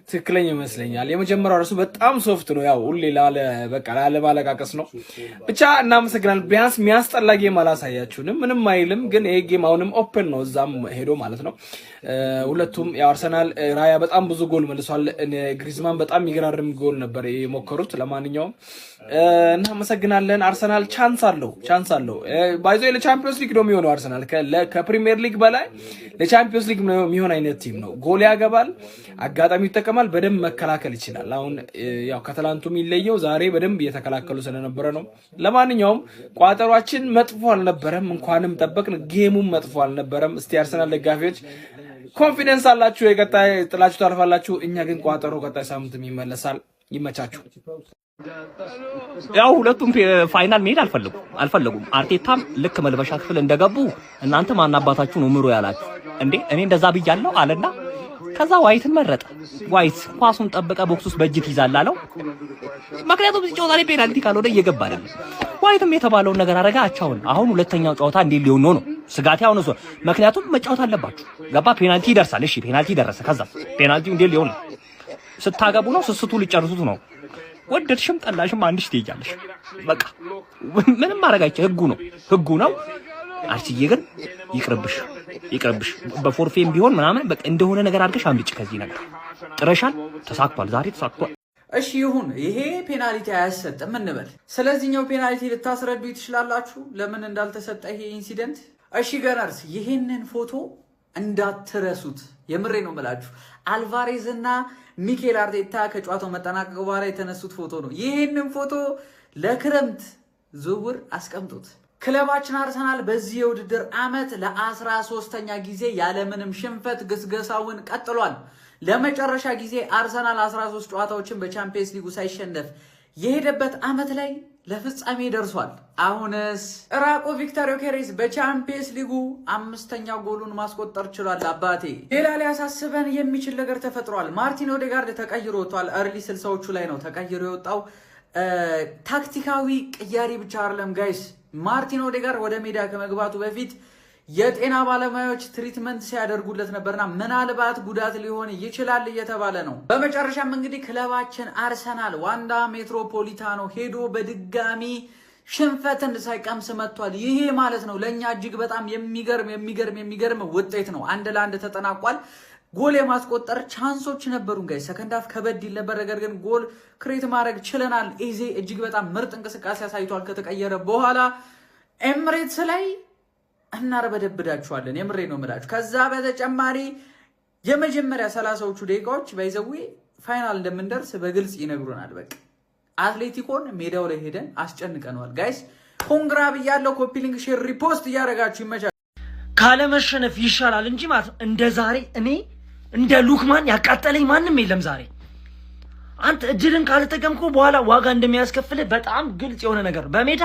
ትክክለኛ ይመስለኛል። የመጀመሪያው ራሱ በጣም ሶፍት ነው። ያው ሁሌ ላለማለቃቀስ ነው። ብቻ እናመሰግናለን። ቢያንስ የሚያስጠላ ጌም አላሳያችሁንም። ምንም አይልም፣ ግን ይሄ ጌም አሁንም ኦፕን ነው፣ እዛም ሄዶ ማለት ነው። ሁለቱም የአርሰናል ራያ በጣም ብዙ ጎል መልሷል። ግሪዝማን በጣም የሚገራርም ጎል ነበር የሞከሩት። ለማንኛውም እናመሰግናለን። አርሰናል ቻንስ አለው ባይዞ ለቻምፒዮንስ ሊግ ነው የሚሆነው። አርሰናል ከፕሪሚየር ሊግ በላይ ለቻምፒዮንስ ሊግ የሚሆን አይነት ቲም ነው። ጎል ያገባል፣ አጋጣሚ ይጠቀማል፣ በደንብ መከላከል ይችላል። አሁን ያው ከትላንቱ የሚለየው ዛሬ በደንብ እየተከላከሉ ስለነበረ ነው። ለማንኛውም ቋጠሯችን መጥፎ አልነበረም፣ እንኳንም ጠበቅን። ጌሙም መጥፎ አልነበረም። እስቲ አርሰናል ደጋፊዎች ኮንፊደንስ አላችሁ፣ የቀጣይ ጥላችሁ ታልፋላችሁ። እኛ ግን ቋጠሮ ቀጣይ ሳምንትም ይመለሳል። ይመቻችሁ። ያው ሁለቱም ፋይናል መሄድ አልፈለጉም። አርቴታም ልክ መልበሻ ክፍል እንደገቡ እናንተ ማናባታችሁ ነው ምሮ ያላችሁ እንዴ? እኔ እንደዛ ብያለሁ አለና ከዛ ዋይትን መረጠ። ዋይት ኳሱን ጠበቀ፣ ቦክስ ውስጥ በእጅ ይዛል አለው። ምክንያቱም እዚህ ጨዋታ ላይ ፔናልቲ ካልሆነ እየገባ አይደለም። ዋይትም የተባለውን ነገር አረጋ አቻውን። አሁን ሁለተኛው ጨዋታ እንዴት ሊሆን ነው ስጋቴ አሁን እሱ። ምክንያቱም መጫወት አለባችሁ። ገባ? ፔናልቲ ይደርሳል። እሺ ፔናልቲ ደረሰ። ከዛ ፔናልቲው እንዴት ሊሆን ነው? ስታገቡ ነው፣ ስስቱ ሊጨርሱት ነው። ወደድሽም ጠላሽም አንድሽ ትይጃለሽ። በቃ ምንም ማድረግ አይቻልም። ህጉ ነው። አርሲዬ ግን ይቅርብሽ። በፎርፌም ቢሆን ምናምን በቃ እንደሆነ ነገር አድርገሽ አምልጭ። ከዚህ ነገር ጥረሻል። ተሳክቷል። ዛሬ ተሳክቷል። እሺ ይሁን፣ ይሄ ፔናልቲ አያሰጥም እንበል። ስለዚህኛው ፔናልቲ ልታስረዱ ትችላላችሁ ለምን እንዳልተሰጠ ይሄ ኢንሲደንት? እሺ ገነርስ ይሄንን ፎቶ እንዳትረሱት፣ የምሬ ነው የምላችሁ። አልቫሬዝ እና ሚኬል አርቴታ ከጨዋታው መጠናቀቅ በኋላ የተነሱት ፎቶ ነው። ይህንን ፎቶ ለክረምት ዝውውር አስቀምጡት። ክለባችን አርሰናል በዚህ የውድድር ዓመት ለ13ኛ ጊዜ ያለምንም ሽንፈት ግስገሳውን ቀጥሏል። ለመጨረሻ ጊዜ አርሰናል 13 ጨዋታዎችን በቻምፒየንስ ሊጉ ሳይሸነፍ የሄደበት ዓመት ላይ ለፍጻሜ ደርሷል። አሁንስ ራቆ ቪክተር ዮኬሬስ በቻምፒየንስ ሊጉ 5ኛ ጎሉን ማስቆጠር ችሏል። አባቴ ሌላ ሊያሳስበን የሚችል ነገር ተፈጥሯል። ማርቲን ኦዴጋርድ ተቀይሮ ወጥቷል። እርሊ 60ዎቹ ላይ ነው ተቀይሮ የወጣው። ታክቲካዊ ቅያሪ ብቻ አይደለም ጋይስ። ማርቲን ኦዴጋርድ ወደ ሜዳ ከመግባቱ በፊት የጤና ባለሙያዎች ትሪትመንት ሲያደርጉለት ነበርና ምናልባት ጉዳት ሊሆን ይችላል እየተባለ ነው። በመጨረሻም እንግዲህ ክለባችን አርሰናል ዋንዳ ሜትሮፖሊታኖ ሄዶ በድጋሚ ሽንፈትን ሳይቀምስ መጥቷል። ይሄ ማለት ነው ለእኛ እጅግ በጣም የሚገርም ውጤት ነው። 1-1 ተጠናቋል። ጎል የማስቆጠር ቻንሶች ነበሩን ጋይ። ሰከንድ ሃፍ ከበድ ይል ነበር፣ ነገር ግን ጎል ክሬት ማድረግ ችለናል። ኤዜ እጅግ በጣም ምርጥ እንቅስቃሴ አሳይቷል ከተቀየረ በኋላ። ኤምሬትስ ላይ እናርበደብዳችኋለን፣ የምሬ ነው የምላችሁ። ከዛ በተጨማሪ የመጀመሪያ 30ዎቹ ደቂቃዎች ባይዘዌ ፋይናል እንደምንደርስ በግልጽ ይነግሩናል። በቃ አትሌቲኮን ሜዳው ላይ ሄደን አስጨንቀነዋል። ጋይስ ኮንግራ ብያለሁ። ኮፒ ሊንክ፣ ሼር፣ ሪፖስት እያደረጋችሁ ይመቻል። ካለመሸነፍ ይሻላል እንጂ ማለት እንደ ዛሬ እኔ እንደ ሉክማን ያቃጠለኝ ማንም የለም ዛሬ። አንተ እድልን ካልተጠቀምኩ በኋላ ዋጋ እንደሚያስከፍልህ በጣም ግልጽ የሆነ ነገር በሜዳ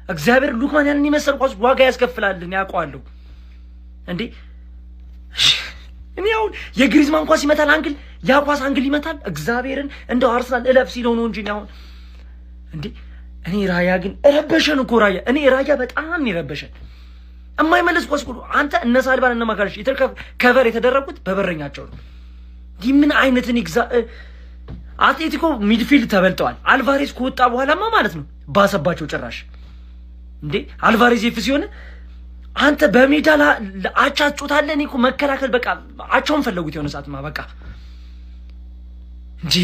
እግዚአብሔር ሉክማን ያንን ይመስል ኳስ ዋጋ ያስከፍላልን ያውቀዋለሁ እንዴ። እኔ አሁን የግሪዝማን ኳስ ይመታል አንግል፣ ያ ኳስ አንግል ይመታል። እግዚአብሔርን እንደው አርሰናል እለፍ ሲለው ነው እንጂ አሁን እንዴ። እኔ ራያ ግን ረበሸን እኮ ራያ። እኔ ራያ በጣም ይረበሸን። የማይመለስ ኳስ ሁሉ አንተ እነ ሳልባን እነ ማካለሽ ከቨር የተደረጉት በበረኛቸው ነው። ምን አይነትን አትሌቲኮ ሚድፊልድ ተበልጠዋል። አልቫሬዝ ከወጣ በኋላማ ማለት ነው ባሰባቸው ጭራሽ እንዴ። አልቫሬዝ ይፍ ሲሆን አንተ በሜዳ አቻ ጮታለህ። እኔ እኮ መከላከል በቃ አቻውን ፈለጉት የሆነ ሰዓትማ በቃ እንጂ።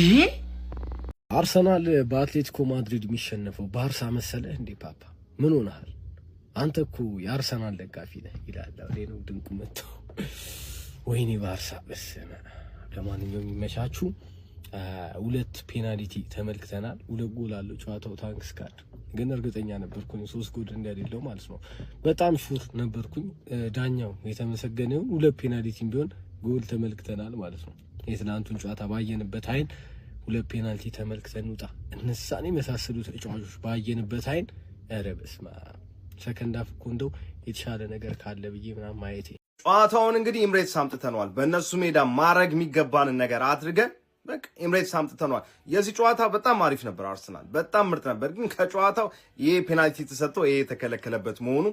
አርሰናል በአትሌቲኮ ማድሪድ የሚሸነፈው ባርሳ መሰለህ እንዴ? ፓፓ ምን ሆነሃል አንተ? እኮ የአርሰናል ደጋፊ ነህ ይላል። ነው ድንቁ መጥቶ ወይኔ ባርሳ በስመ። ለማንኛውም የሚመቻችሁ 2 ፔናልቲ ተመልክተናል። 2 ጎል አለው ጨዋታው። ታንክስ ካርድ ግን እርግጠኛ ነበርኩኝ 3 ጎል እንደሌለው ማለት ነው። በጣም ሹር ነበርኩኝ። ዳኛው የተመሰገነውን 2 ፔናልቲም ቢሆን ጎል ተመልክተናል ማለት ነው። የትናንቱን ጨዋታ ባየንበት አይን 2 ፔናልቲ ተመልክተን ውጣ እነሳኔ መሳሰሉ ተጫዋቾች ባየንበት አይን ኧረ በስመ አብ። ሰከንድ ሃፍ እኮ እንደው የተሻለ ነገር ካለ ብዬ ምናምን ማየቴ። ጨዋታውን እንግዲህ ኤምሬትስ አምጥተነዋል። በእነሱ ሜዳ ማድረግ የሚገባንን ነገር አድርገን በቃ ኤምሬትስ አምጥተነዋል። የዚህ ጨዋታ በጣም አሪፍ ነበር። አርሰናል በጣም ምርጥ ነበር። ግን ከጨዋታው ይሄ ፔናልቲ ተሰጥቶ ይሄ የተከለከለበት መሆኑ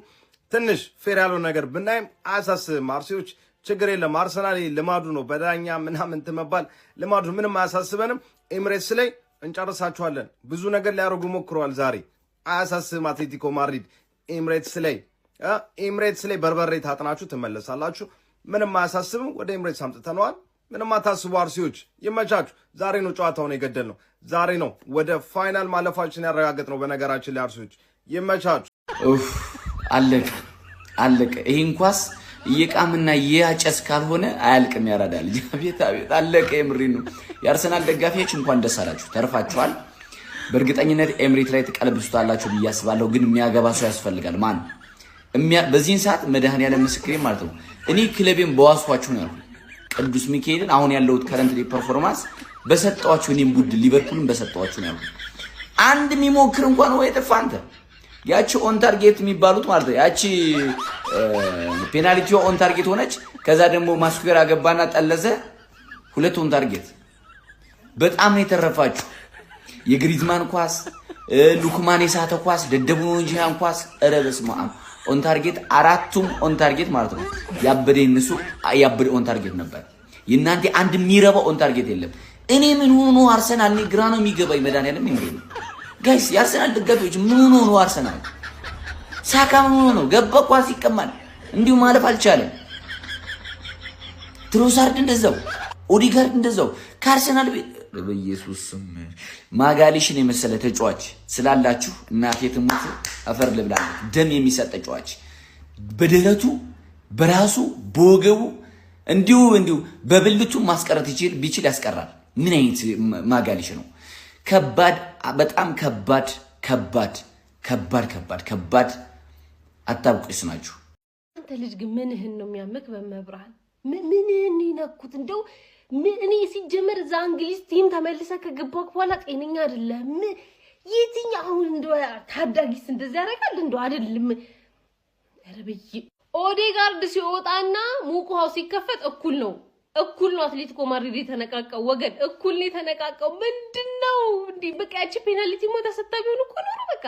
ትንሽ ፌር ያለው ነገር ብናይም አያሳስብም። አርሲዎች ችግር የለም። አርሰናል ልማዱ ነው፣ በዳኛ ምናምን መባል ልማዱ፣ ምንም አያሳስበንም። ኤምሬትስ ላይ እንጨርሳቸዋለን። ብዙ ነገር ሊያደርጉ ሞክረዋል ዛሬ። አያሳስብም። አትሌቲኮ ማድሪድ ኤምሬትስ ላይ በርበሬ ታጥናችሁ ትመለሳላችሁ። ምንም አያሳስብም። ወደ ኤምሬትስ አምጥተነዋል። ምንም አታስቡ። አርሲዎች ይመቻችሁ። ዛሬ ነው ጨዋታውን የገደል ነው። ዛሬ ነው ወደ ፋይናል ማለፋችን ያረጋገጥ ነው። በነገራችን ላይ አርሲዎች ይመቻችሁ። አለቀ አለቀ። ይህን ኳስ እየቃምና እያጨስ ካልሆነ አያልቅም። ያራዳል። አቤት አቤት፣ አለቀ። የምሪ ነው። የአርሰናል ደጋፊዎች እንኳን ደስ አላችሁ፣ ተርፋችኋል። በእርግጠኝነት ኤምሬት ላይ ተቀለብሱታላችሁ ብዬ አስባለሁ። ግን የሚያገባ ሰው ያስፈልጋል። ማን በዚህን ሰዓት መድኃኒዓለም ምስክሬ ማለት ነው። እኔ ክለቤን በዋስኳችሁ ነው ያልኩት። ቅዱስ ሚካኤልን አሁን ያለውት ከረንት ፐርፎርማንስ በሰጣችሁ እኔም ቡድን ሊቨርፑልን በሰጣችሁ ነው ያልኩት። አንድ የሚሞክር እንኳን ወይ ተፋንተ ያቺ ኦን ታርጌት የሚባሉት ማለት ነው። ያቺ ፔናልቲው ኦን ታርጌት ሆነች። ከዛ ደግሞ ማስኩዌር አገባና ጠለዘ። 2 ኦን ታርጌት። በጣም ነው የተረፋችሁ። የግሪዝማን ኳስ፣ ሉክማን የሳተ ኳስ፣ ደደቡ ነው እንጂ ያን ኳስ ኧረ በስመ አብ። ኦን ታርጌት 4ቱም ኦን ታርጌት ማለት ነው። ያበደ እነሱ ያበደ ኦን ታርጌት ነበር። የእናንተ አንድ የሚረባ ኦን ታርጌት የለም። እኔ ምን ሆኖ አርሰናል እኔ ግራ ነው የሚገባኝ። መድኃኒዓለም እንዴ ጋይስ፣ የአርሰናል ደጋፊዎች ምን ሆኖ ነው አርሰናል? ሳካ ምን ሆኖ ነው? ገባ ኳስ ይቀማል፣ እንዲሁ ማለፍ አልቻለም። ትሮሳርድ እንደዛው፣ ኦዲጋርድ እንደዛው። ከአርሰናል በኢየሱስ ስም ማጋሊሽን የመሰለ ተጫዋች ስላላችሁ እናቴ ትሙት አፈር ልብላለች። ደም የሚሰጥ ተጫዋች በደረቱ በራሱ በወገቡ እንዲሁ በብልቱ ማስቀረት ቢችል ያስቀራል። ምን አይነት ማጋሊሽ ነው? ከባድ በጣም ከባድ አጣብቁስ ናችሁ። አንተ ልጅ ግን ምንህን ነው የሚያምክ? በመብራን ምንህን ይነኩት? እንደው እኔ ሲጀመር እዛ እንግሊዝ ቲም ተመልሰ ከገባክ በኋላ ጤነኛ አይደለም። የትኛው አሁን እንደው ታዳጊስ እንደዚህ ያደርጋል? እንደው አይደለም። ረብይ ኦዴጋርድ ሲወጣና ሙቁሃው ሲከፈት እኩል ነው አትሌቲኮ ማድሪድ የተነቃቀው ወገን እኩል ነው የተነቃቀው። ምንድነው እንዴ? በቃ ያቺ ፔናልቲ ሞታ ሰጣቢውን እኮ ነው በቃ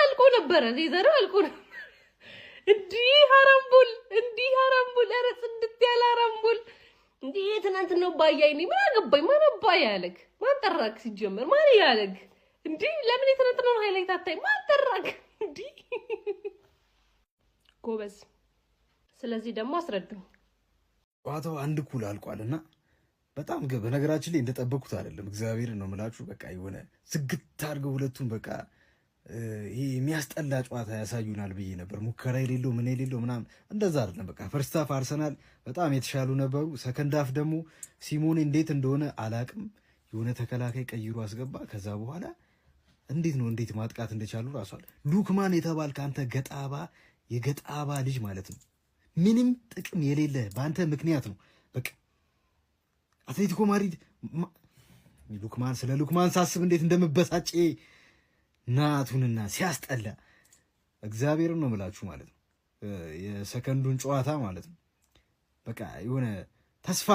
አልቆ ነበረ። ዜዘሩ አልቆ ነው። እንዲህ ሀራምቡል ኧረ ጽድት ያለ ሀራምቡል እንዴ! ትናንት ነው ባያይኔ ምን አገባኝ? ማን አባይ ያለክ? ማን ጠራክ? ሲጀመር ማን ያለክ እንዴ? ለምን የትናንት ነው ሃይላይት አታይ? ማን ጠራክ እንዴ? ጎበዝ። ስለዚህ ደግሞ አስረዱኝ። ጨዋታው አንድ እኩል አልቋልና በጣም በነገራችን ላይ እንደጠበቁት አይደለም። እግዚአብሔርን ነው የምላችሁ። በቃ የሆነ ዝግት አድርገው ሁለቱም በቃ ይሄ የሚያስጠላ ጨዋታ ያሳዩናል ብዬ ነበር። ሙከራ የሌለው ምን የሌለው ምናምን እንደዛ አይደለም። በቃ ፈርስት ሃፍ አርሰናል በጣም የተሻሉ ነበሩ። ሰከንድ ሃፍ ደግሞ ሲሞኔ እንዴት እንደሆነ አላቅም የሆነ ተከላካይ ቀይሮ አስገባ። ከዛ በኋላ እንዴት ማጥቃት እንደቻሉ ራሷል። ሉክማን የተባልክ አንተ የገጣባ ልጅ ማለት ነው። ምንም ጥቅም የሌለ በአንተ ምክንያት ነው። በቃ አትሌቲኮ ማድሪድ ስለ ሉክማን ሳስብ እንዴት እንደምበሳጭ ናቱንና ሲያስጠላ እግዚአብሔርን ነው የምላችሁ ማለት ነው። የሰከንዱን ጨዋታ ማለት ነው በቃ የሆነ ተስፋ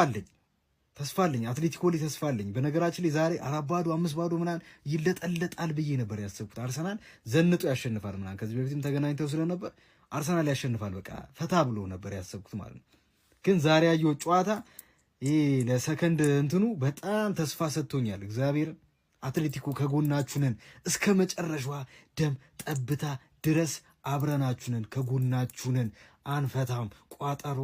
አለኝ አትሌቲኮ ላይ ተስፋ አለኝ። በነገራችን ላይ ዛሬ 4-5 ምናምን ይለጠለጣል ብዬ ነበር ያሰብኩት። አርሰናል ዘንጦ ያሸንፋል ምናምን ከዚህ በፊትም ተገናኝተው ስለነበር አርሰናል ያሸንፋል በቃ ፈታ ብሎ ነበር ያሰብኩት ማለት ነው። ግን ዛሬ ያየው ጨዋታ ይሄ ለሰከንድ እንትኑ በጣም ተስፋ ሰጥቶኛል። እግዚአብሔር አትሌቲኮ ከጎናችሁ ነን እስከ መጨረሻዋ ደም ጠብታ ድረስ አብረናችሁ ነን፣ ከጎናችሁ ነን፣ አንፈታም፣ ቋጠሮ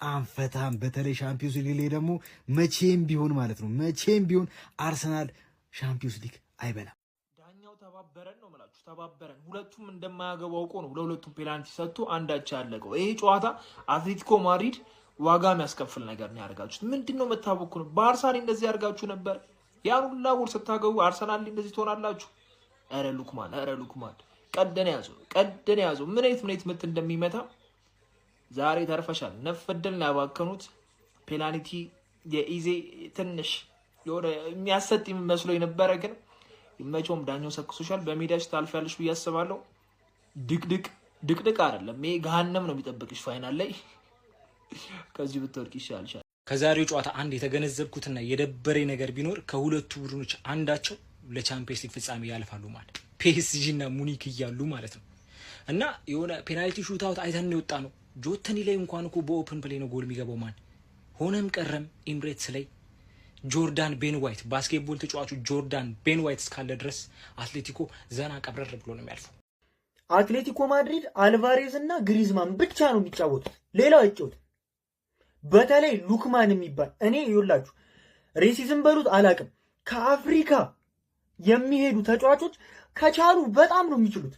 አንፈታም። በተለይ ሻምፒዮንስ ሊግ ላይ ደግሞ መቼም ቢሆን ማለት ነው መቼም ቢሆን አርሰናል ሻምፒዮንስ ሊግ አይበላም። ዳኛው ተባበረን ነው የምላችሁ፣ ተባበረን። ሁለቱም እንደማያገቡ አውቆ ነው ለሁለቱም ፔናልቲ ሰጥቶ አንዳቸው ያለቀው። ይሄ ጨዋታ አትሌቲኮ ማድሪድ ዋጋ የሚያስከፍል ነገር ነው ያደርጋችሁት። ምንድነው መታወቁ ነው? በአርሰናል እንደዚህ ያደርጋችሁ ነበር። ያን ሁላ ጎል ስታገቡ አርሰናል እንደዚህ ትሆናላችሁ? ኧረ ሉክማን ቀደን ያዘው። ምን አይነት ምት እንደሚመታ ዛሬ ተርፈሻል። ነፍደል ያባከኑት ፔናልቲ የኢዜ ትንሽ የሆነ የሚያሰጥ የሚመስለው የነበረ ግን ይመቸውም ዳኛው ሰክሶሻል። በሜዳሽ ታልፊያለሽ ብዬ አስባለሁ። ድቅድቅ አይደለም ይሄ ገሃነም ነው የሚጠብቅሽ ፋይናል ላይ። ከዚህ ብትወርቂ ይሻልሻል። ከዛሬው ጨዋታ አንድ የተገነዘብኩትና የደበረኝ ነገር ቢኖር ከሁለቱ ቡድኖች አንዳቸው ለቻምፒየንስ ሊግ ፍጻሜ ያልፋሉ ማለት ፒኤስጂ እና ሙኒክ እያሉ ማለት ነው። እና የሆነ ፔናልቲ ሹታውት አይተን የወጣ ነው። ጆተኒ ላይ እንኳን እኮ በኦፕን ፕሌይ ነው ጎል የሚገባው ማን ሆነም ቀረም ኤምሬትስ ላይ ጆርዳን ቤን ዋይት ባስኬትቦል ተጫዋቹ ጆርዳን ቤን ዋይት እስካለ ድረስ አትሌቲኮ ዘና ቀብረር ብሎ ነው የሚያልፈው። አትሌቲኮ ማድሪድ አልቫሬዝ እና ግሪዝማን ብቻ ነው የሚጫወቱት፣ ሌላው አይጫወትም። በተለይ ሉክማን የሚባል እኔ ይኸውላችሁ ሬሲዝም በሉት አላቅም፣ ከአፍሪካ የሚሄዱ ተጫዋቾች ከቻሉ በጣም ነው የሚችሉት፣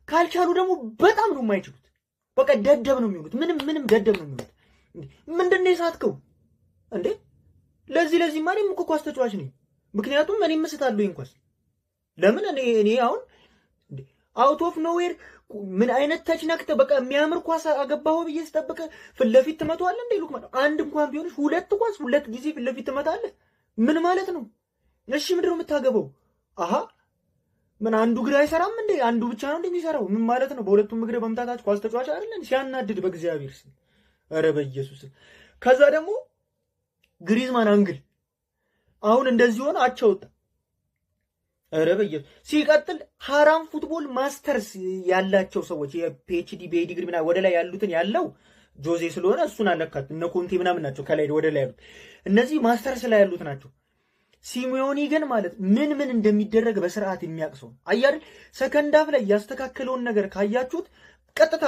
ካልቻሉ ደግሞ በጣም ነው የማይችሉት። በቃ ደደብ ነው የሚሆኑት። ምንም ደደብ ነው የሚሆኑት። ምንድነው የሳትከው እንዴ? ለዚህ ማንም እኮ ኳስ ተጫዋች ነኝ። ምክንያቱም እኔ መስታለሁ እንኳን ለምን እኔ አሁን አውት ኦፍ ኖዌር ምን አይነት ታች ነክተህ በቃ የሚያምር ኳስ አገባው ብዬ ስጠብቅ ፊት ለፊት ትመታዋለህ እንዴ? ሉክማን አንድ እንኳን ቢሆንሽ ሁለት ጊዜ ፊት ለፊት ትመታለህ። ምን ማለት ነው? እሺ ምንድነው የምታገባው? አሃ ምን አንዱ እግር አይሰራም እንዴ? አንዱ ብቻ ነው እንደሚሰራው? ምን ማለት ነው? በሁለቱም እግር በመምታታች ኳስ ተጫዋች አይደለም? ሲያናድድ በእግዚአብሔር ስም። ኧረ በኢየሱስ። ከዛ ደግሞ ግሪዝማን አንግል አሁን እንደዚህ ሆነ አቻ ወጣ። ኧረ በኢየሱስ። ሲቀጥል ሃራም ፉትቦል ማስተርስ ያላቸው ሰዎች የፒኤችዲ በዲግሪ ምናምን ወደ ላይ ያሉትን ያለው ጆዜ ስለሆነ እሱን አለካት እነ ኮንቴ ምናምን ናቸው ከላይ ወደ ላይ ያሉት። እነዚህ ማስተርስ ላይ ያሉት ናቸው። ሲሞኒ ግን ማለት ምን እንደሚደረግ በስርዓት የሚያቅሰው አያል ሰከንድ ሃፍ ላይ ያስተካከለውን ነገር ካያችሁት ቀጥታ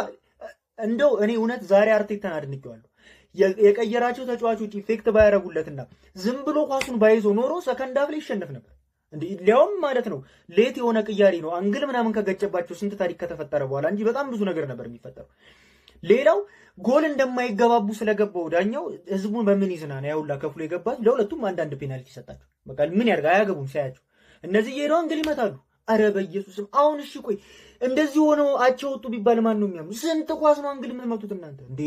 እንደው እኔ እውነት ዛሬ አርቴታን አድንቄዋለሁ። የቀየራቸው ተጫዋቾች ኢፌክት ባያረጉለትና ዝም ብሎ ኳሱን ባይዞ ኖሮ ሰከንድ ሃፍ ላይ ይሸነፍ ነበር። እንዴ ሊያውም ማለት ነው ሌት የሆነ ቅያሪ ነው አንግል ምናምን ከገጨባቸው ስንት ታሪክ ከተፈጠረ በኋላ እንጂ በጣም ብዙ ነገር ነበር የሚፈጠረው። ሌላው ጎል እንደማይገባቡ ስለገባው ዳኛው ህዝቡን በምን ይዝናና ያውላ ከፍሎ የገባች ለሁለቱም አንዳንድ ፔናልቲ ሰጣቸው። በቃ ምን ያርጋ አያገቡም ሳያቸው እነዚህ የሄደው አንግል ይመታሉ። አረ በኢየሱስም አሁን እሺ ቆይ እንደዚህ ሆነው አቸው ወጡ ቢባል ማን ነው የሚያምኑ? ስንት ኳስ ነው አንግል የምትመቱት እናንተ እንዴ?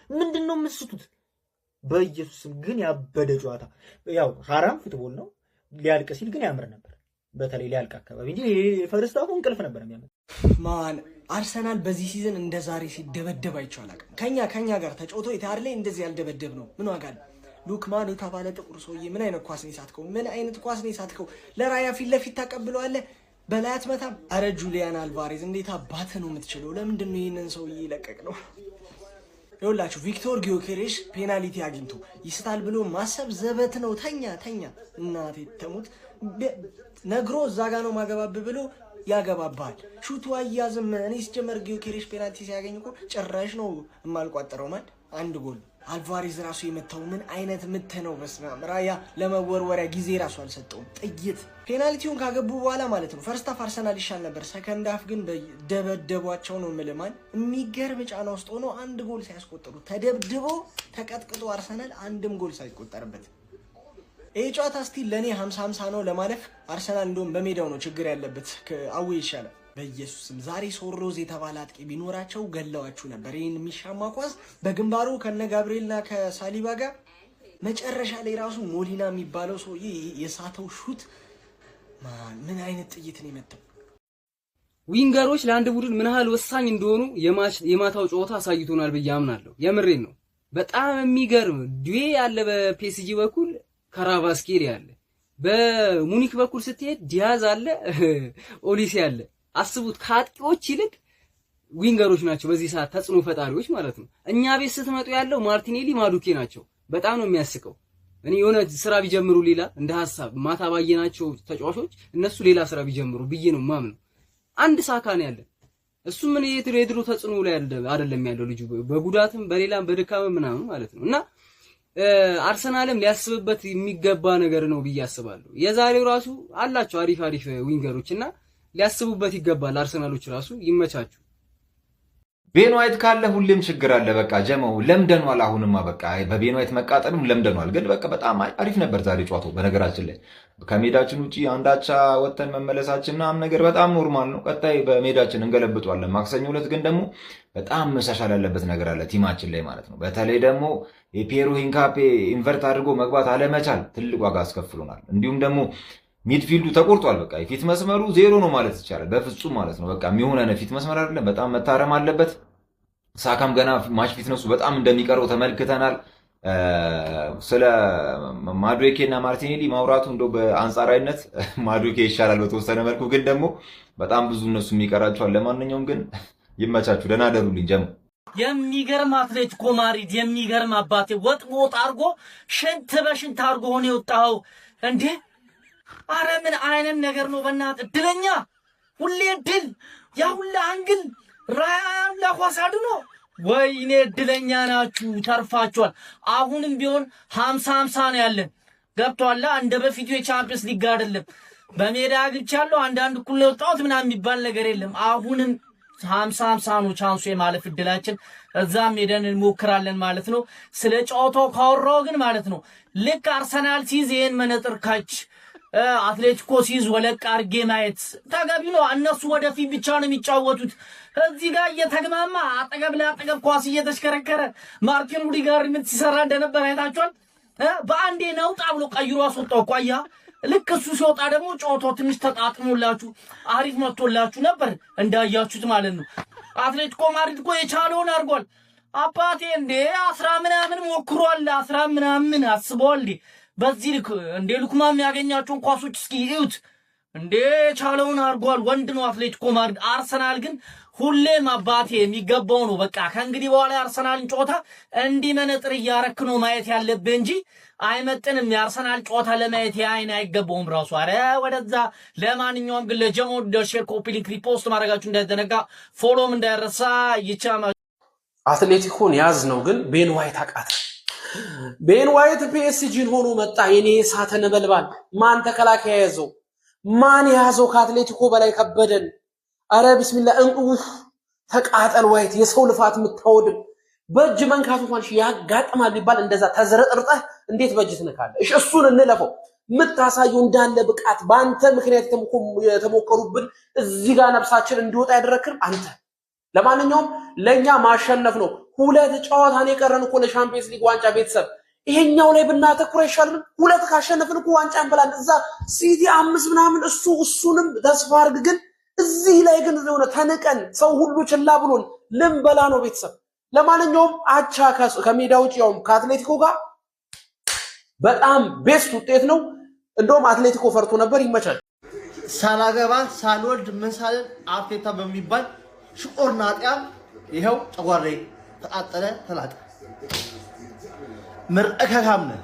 ምንድነው የምትስቱት? በኢየሱስም ግን ያበደ ጨዋታ። ያው ሐራም ፉትቦል ነው ሊያልቅ ሲል ግን ያምር ነበር። በተለይ ሊያልቅ አካባቢ እንጂ ፈርስት ሃፉ እንቅልፍ ነበር የሚያምር። ማን አርሰናል በዚህ ሲዝን እንደ ዛሬ ሲደበደብ አይቼው አላውቅም። ከኛ ጋር ተጫውቶ የታር ላይ እንደዚህ ያልደበደብ ነው ምን ዋጋ አለ? ሉክማን የተባለ ጥቁር ሰውዬ ምን አይነት ኳስ ነው የሳትከው? ምን አይነት ኳስ ነው የሳትከው? ለራያ ፊት ለፊት ታቀብለዋለህ በላይ አትመታም። አረ ጁሊያን አልቫሬዝ እንዴት አባተ ነው የምትችለው? ለምንድን ነው ይህንን ሰውዬ ለቀቅ ነው? ይኸውላችሁ ቪክቶር ጊዮኬሬሽ ፔናልቲ አግኝቶ ይስታል ብሎ ማሰብ ዘበት ነው። ተኛ እናቴ ተሙት ነግሮ እዛ ጋ ነው ማገባብ ብሎ ያገባባል። ሹቱ አያዝም። እኔ ሲጀመር ጊዮኬሬሽ ፔናልቲ ሲያገኝ እኮ ጭራሽ ነው የማልቋጠረው ማለት አንድ ጎል አልቫሬዝ ራሱ የመታው ምን አይነት ምት ነው? በስመ አብ ራያ ለመወርወሪያ ጊዜ ራሱ አልሰጠውም። ጥይት ፔናልቲውን ካገቡ በኋላ ማለት ነው ፈርስት ሃፍ አርሰናል ይሻል ነበር። ሰከንድ ሃፍ ግን ደበደቧቸው ነው የምልህ። የሚገርም ጫና ውስጥ ሆኖ አንድ ጎል ሳያስቆጥሩ ተደብድቦ ተቀጥቅጦ አርሰናል አንድም ጎል ሳይቆጠርበት ይሄ ጨዋታ ስቲል ለኔ 50-50 ነው ለማለፍ። አርሰናል እንደውም በሜዳው ነው ችግር ያለበት። አዌ ይሻላል። በኢየሱስም ዛሬ ሶሮዝ የተባለ አጥቂ ቢኖራቸው ገለዋችሁ ነበር። ይህን የሚሻማ ኳስ በግንባሩ ከነ ጋብሪኤልና ከሳሊባ ጋር መጨረሻ ላይ ራሱ ሞሊና የሚባለው ሰውዬ የሳተው ሹት ምን አይነት ጥይት ነው የመታው? ዊንገሮች ለአንድ ቡድን ምን ያህል ወሳኝ እንደሆኑ የማታው ጨዋታ አሳይቶናል ብዬ አምናለሁ። የምሬን ነው። በጣም የሚገርም ዱዌ ያለ በፒኤስጂ በኩል ካራቫስኬሊ ያለ፣ በሙኒክ በኩል ስትሄድ ዲያዝ አለ፣ ኦሊሴ አለ። አስቡት ከአጥቂዎች ይልቅ ዊንገሮች ናቸው በዚህ ሰዓት ተጽዕኖ ፈጣሪዎች ማለት ነው። እኛ ቤት ስትመጡ ያለው ማርቲኔሊ ማዱኬ ናቸው። በጣም ነው የሚያስቀው። እኔ የሆነ ስራ ቢጀምሩ ሌላ እንደ ሐሳብ ማታ ባየናቸው ተጫዋቾች እነሱ ሌላ ስራ ቢጀምሩ ብዬ ነው ማምነው። አንድ ሳካ ነው ያለ። እሱ ምን የድሮ ተጽዕኖ ላይ አይደለም ያለው ልጁ በጉዳትም በሌላም በድካም ምናምን ማለት ነው። እና አርሰናልም ሊያስብበት የሚገባ ነገር ነው ብዬ አስባለሁ። የዛሬው ራሱ አላቸው አሪፍ ዊንገሮችና ሊያስቡበት ይገባል። አርሰናሎች ራሱ ይመቻቹ። ቤን ዋይት ካለ ሁሌም ችግር አለ። በቃ ጀመው ለምደኗል። አሁንማ በቃ በቤን ዋይት መቃጠሉም ለምደኗል። ግን በቃ በጣም አሪፍ ነበር ዛሬ ጨዋታው። በነገራችን ላይ ከሜዳችን ውጪ አንዳቻ ወተን መመለሳችን ምናምን ነገር በጣም ኖርማል ነው። ቀጣይ በሜዳችን እንገለብጧለን። ማክሰኞ ዕለት ግን ደግሞ በጣም መሻሻል ያለበት ነገር አለ ቲማችን ላይ ማለት ነው። በተለይ ደግሞ የፒየሮ ሂንካፔ ኢንቨርት አድርጎ መግባት አለመቻል ትልቅ ዋጋ አስከፍሎናል። እንዲሁም ደግሞ ሚድፊልዱ ተቆርጧል። በቃ የፊት መስመሩ ዜሮ ነው ማለት ይቻላል። በፍጹም ማለት ነው። በቃ የሚሆነ ፊት መስመር አይደለም። በጣም መታረም አለበት። ሳካም ገና ማች ፊትነሱ በጣም እንደሚቀረው ተመልክተናል። ስለ ማዱኬ እና ማርቲኔሊ ማውራቱ እንደው በአንጻራዊነት ማዱኬ ይሻላል በተወሰነ መልኩ፣ ግን ደግሞ በጣም ብዙ እነሱ የሚቀራቸዋል። ለማንኛውም ግን ይመቻችሁ፣ ደህና ደሩልኝ። ጀም የሚገርም አትሌቲኮ ማድሪድ የሚገርም አባቴ ወጥ አርጎ ሽንት በሽንት አርጎ ሆነ የወጣው እንዴ! አረ ምን አይነት ነገር ነው በእናትህ! እድለኛ ሁሌ ድል፣ ያ ሁላ አንግል ራያን ለኳሳዱ ነው። ወይኔ እድለኛ ናችሁ፣ ተርፋችኋል። አሁንም ቢሆን 50-50 ነው ያለን። ገብቷላ። እንደ በፊቱ የቻምፒየንስ ሊግ አይደለም። በሜዳ ግብቻለሁ አንዳንድ እኩል ወጣሁት ምናምን የሚባል ነገር የለም። አሁንም 50-50 ነው ቻንሱ የማለፍ እድላችን። እዛም ሄደን እንሞክራለን ማለት ነው። ስለ ጨዋታው ካወራው ግን ማለት ነው ልክ አርሰናል ሲይዝ ይሄን መነጥር ካች አትሌቲኮ ሲይዝ ወለቅ አርጌ ማየት ተገቢ ነው። እነሱ ወደፊት ብቻ ነው የሚጫወቱት። እዚህ ጋር እየተግማማ አጠገብ ለአጠገብ ኳስ እየተሽከረከረ ማርቲን ኦዴጋርድ ምን ሲሰራ እንደነበር አይታችኋል። በአንዴ ነውጣ ብሎ ቀይሮ አስወጣው እኮ አያ። ልክ እሱ ሲወጣ ደግሞ ጨዋታው ትንሽ ተጣጥሞላችሁ አሪፍ መጥቶላችሁ ነበር እንዳያችሁት ማለት ነው። አትሌቲኮ ማድሪድ እኮ የቻለውን አድርጓል። አባቴ እንዴ 10 ምናምን ሞክሯል። 10 ምናምን አስበዋል እንዴ በዚህ ልክ እንዴ ሉክማን የሚያገኛቸውን ኳሶች እስኪ እዩት እንዴ ቻለውን አድርጓል። ወንድ ነው አትሌቲኮ ማድሪድ። አርሰናል ግን ሁሌም አባቴ የሚገባው ነው። በቃ ከእንግዲህ በኋላ የአርሰናልን ጨዋታ እንዲህ መነጥር እያረክ ነው ማየት ያለብህ እንጂ አይመጥንም። የአርሰናል ጨዋታ ለማየት አይን አይገባውም ራሱ። አረ ወደዛ። ለማንኛውም ግን ለጀሞ ሼር፣ ኮፒ ሊንክ፣ ሪፖስት ማድረጋችሁ እንዳይዘነጋ፣ ፎሎም እንዳይረሳ። ይቻማ አትሌቲኮን ያዝ ነው ግን ቤን ዋይት አቃተ። ቤን ዋይት ፒኤስጂን ሆኖ መጣ። የኔ እሳተ ነበልባል ማን ተከላካይ ያዘው? ማን ያዘው? ከአትሌቲኮ በላይ ከበደን። አረ ቢስሚላህ እንኡፍ ተቃጠል ዋይት፣ የሰው ልፋት የምታወድም በእጅ መንካት እንኳን ያጋጥማል ሊባል እንደዛ ተዝረጥርጠህ እንዴት በእጅ ትነካለህ? እሺ እሱን እንለፈው። የምታሳየው እንዳለ ብቃት በአንተ ምክንያት የተሞከሩብን እዚህ ጋር ነፍሳችን እንዲወጣ ያደረክን አንተ። ለማንኛውም ለኛ ማሸነፍ ነው። 2 ጨዋታን የቀረን እኮ ለሻምፒየንስ ሊግ ዋንጫ ቤተሰብ። ይሄኛው ላይ ብናተኩር አይሻልም? 2 ካሸነፍን እኮ ዋንጫ እንበላለን። እዛ ሲቲ 5 ምናምን እሱንም ተስፋ አድርግ። ግን እዚህ ላይ ግን የሆነ ተንቀን ሰው ሁሉ ችላ ብሎን ልንበላ ነው ቤተሰብ። ለማንኛውም አቻ ከሜዳ ውጭ ያውም ከአትሌቲኮ ጋር በጣም ቤስት ውጤት ነው። እንደውም አትሌቲኮ ፈርቶ ነበር። ይመቻል። ሳላገባ ሳልወልድ ምን ሳልን አርቴታ በሚባል ሽቆርናጢያም ይሄው ጨጓሬ ተቃጠለ ተላጠ። ምርቀካም ነህ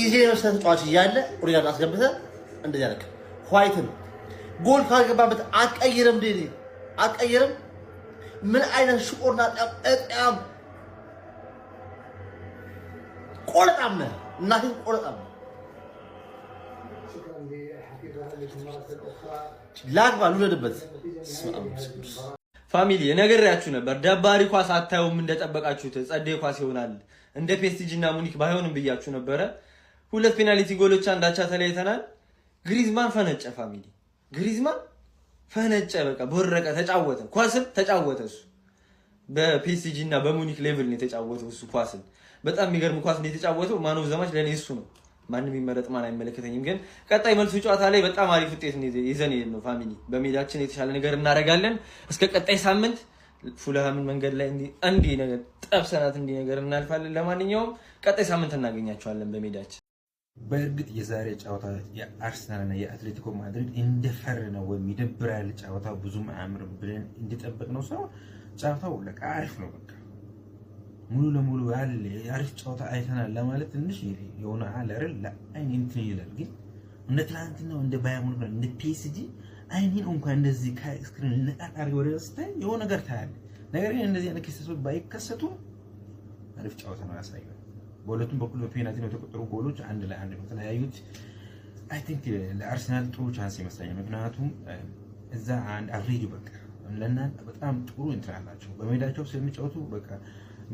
ኢዜ ነው ተጫዋች እያለ ኦሪጋን አስገብተህ እንደዚህ ያለክ ዋይትን ጎል ካገባበት አትቀይርም ዲዲ አትቀይርም። ምን አይነት ሽቆርናጢያም እጣም ቆርጣም ነህ እናቴ ቆርጣም ላግባ ልውለድበት። ፋሚሊ የነገራችሁ ነበር። ደባሪ ኳስ አታዩም እንደጠበቃችሁት ጸደይ ኳስ ይሆናል እንደ ፒኤስጂ እና ሙኒክ ባይሆንም ብያችሁ ነበረ። 2 ፔናልቲ ጎሎች አንዳቻ ተለያይተናል። ግሪዝማን ፈነጨ። ፋሚሊ ግሪዝማን ፈነጨ። በቃ ቦረቀ፣ ተጫወተ፣ ኳስን ተጫወተ። እሱ በፒኤስጂ እና በሙኒክ ሌቭል ነው የተጫወተው። እሱ ኳስን በጣም የሚገርም ኳስ ነው የተጫወተው። ማን ኦፍ ዘ ማች ለኔ እሱ ነው። ማንም ይመረጥ ማን አይመለከተኝም። ግን ቀጣይ መልሱ ጨዋታ ላይ በጣም አሪፍ ውጤት ይዘን ነው ፋሚሊ። በሜዳችን የተሻለ ነገር እናደርጋለን። እስከ ቀጣይ ሳምንት ፉልሃምን መንገድ ላይ እንዲህ ነገር ጠብሰናት እንዲህ ነገር እናልፋለን። ለማንኛውም ቀጣይ ሳምንት እናገኛቸዋለን በሜዳችን። በእርግጥ የዛሬ ጨዋታ የአርሰናልና የአትሌቲኮ ማድሪድ እንደፈር ነው ወይም ይደብራል። ጨዋታው ብዙም አያምርም ብለን እንዲጠበቅ ነው ሰው ጨዋታው ለቃ አሪፍ ነው። በቃ ሙሉ ለሙሉ ያለ አሪፍ ጨዋታ አይተናል ለማለት ትንሽ የሆነ አለ አይደል ለአይን እንትን ይላል። ግን እንደ ትናንትና እንደ ባየር ሙኒክ እንደ ፒኤስጂ አይኔን እንኳን እንደዚህ ከስክሪን ነጣጣ አድርገው ወደ ስታይ የሆነ ነገር ታያለህ። ነገር ግን እንደዚህ አይነት ክስተቶች ባይከሰቱ አሪፍ ጨዋታ ነው ያሳየው። በሁለቱም በኩል በፔናልቲ ነው የተቆጠሩ ጎሎች አንድ ለአንድ ነው ተለያዩት። አይ ቲንክ ለአርሰናል ጥሩ ቻንስ ይመስለኛል። ምክንያቱም እዛ አንድ አቨሬጅ በቃ ለእናንተ በጣም ጥሩ እንትን አላቸው በሜዳቸው ስለሚጫወቱ በቃ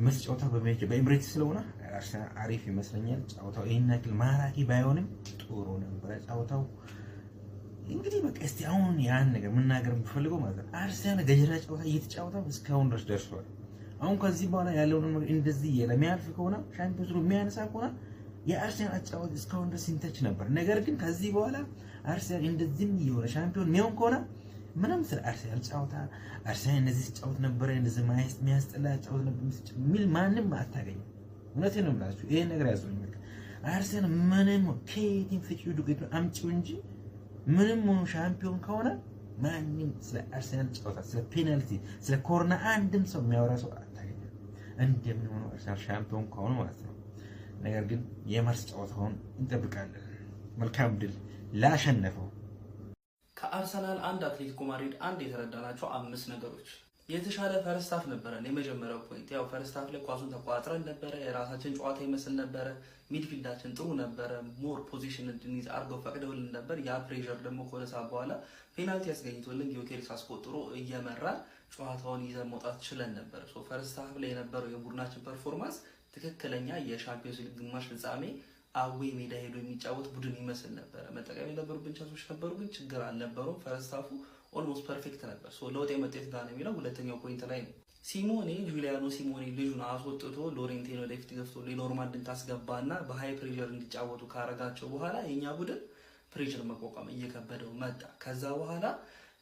መስ ጨዋታው በኤምሬትስ ስለሆነ አርሰናል አሪፍ ይመስለኛል። ጨዋታው ይሄን ያክል ማራኪ ባይሆንም ጥሩ ነበር ጨዋታው። እንግዲህ በቃ እስቲ አሁን ያን ነገር መናገር የምፈልገው ማለት ነው አርሰናል ገጀራ ጨዋታ እየተጫወተ እስካሁን ድረስ ደርሷል። አሁን ከዚህ በኋላ ያለው ነገር እንደዚህ ለሚያልፍ ከሆነ ሻምፒዮንስ ሊግ የሚያነሳ ከሆነ የአርሰናል አጫወት እስካሁን ድረስ ሲንተች ነበር። ነገር ግን ከዚህ በኋላ አርሰናል እንደዚህ የሆነ ሻምፒዮን የሚሆን ከሆነ ምንም ስለ አርሰናል ጨዋታ አርሰናል እንደዚህ ሲጫወት ነበር እንደዚህ የሚያስጠላ ጨዋታ ነበር የሚል ማንም አታገኝም። እውነቴን ነው የምላችሁ። ይሄን ነገር ያዙኝ። አርሰናል ምንም ከየትም ፍጪው ዱቄት አምጪው እንጂ ምንም ሻምፒዮን ከሆነ ማንም ስለ አርሰናል ጨዋታ ስለ ፔናልቲ ስለ ኮርና አንድም ሰው የሚያወራ ሰው አታገኝም። እንደምንሆነው አርሰናል ሻምፒዮን ከሆነ ማለት ነው። ነገር ግን የመርስ ጨዋታውን እንጠብቃለን። መልካም ድል ላሸነፈው። ከአርሰናል አንድ አትሌቲኮ ማድሪድ አንድ የተረዳናቸው 5 ነገሮች። የተሻለ ፈርስት ሃፍ ነበረን። የመጀመሪያው ፖይንት ያው ፈርስት ሃፍ ላይ ኳሱን ተቋጥረን ነበረ። የራሳችን ጨዋታ ይመስል ነበረ። ሚድፊልዳችን ጥሩ ነበረ። ሞር ፖዚሽን እንድንይዝ አድርገው ፈቅደውልን ነበር። ያ ፕሬሸር ደግሞ ከሆነ ሰዓት በኋላ ፔናልቲ ያስገኝቶልን ጊዮኬሪስ አስቆጥሮ እየመራን ጨዋታውን ይዘን መውጣት ችለን ነበር። ሶ ፈርስት ሃፍ ላይ የነበረው የቡድናችን ፐርፎርማንስ ትክክለኛ የሻምፒዮንስ ሊግ ግማሽ ፍጻሜ አዌ ሜዳ ሄዶ የሚጫወት ቡድን ይመስል ነበረ። መጠቀም የነበሩብን ቻንሶች ነበሩ፣ ግን ችግር አልነበረውም። ፈርስት ሃፉ ኦልሞስት ፐርፌክት ነበር። ሶ ለውጥ የመጣው ጋር ነው የሚለው ሁለተኛው ፖይንት ላይ ነው። ሲሞኔ ጁሊያኖ ሲሞኔ ልጁን አስወጥቶ ሎሬንቴኖ ወደፊት ገፍቶ ሌኖርማንድ እንድታስገባና በሃይ ፕሬሸር እንዲጫወቱ ካረጋቸው በኋላ የኛ ቡድን ፕሬሸር መቋቋም እየከበደው መጣ። ከዛ በኋላ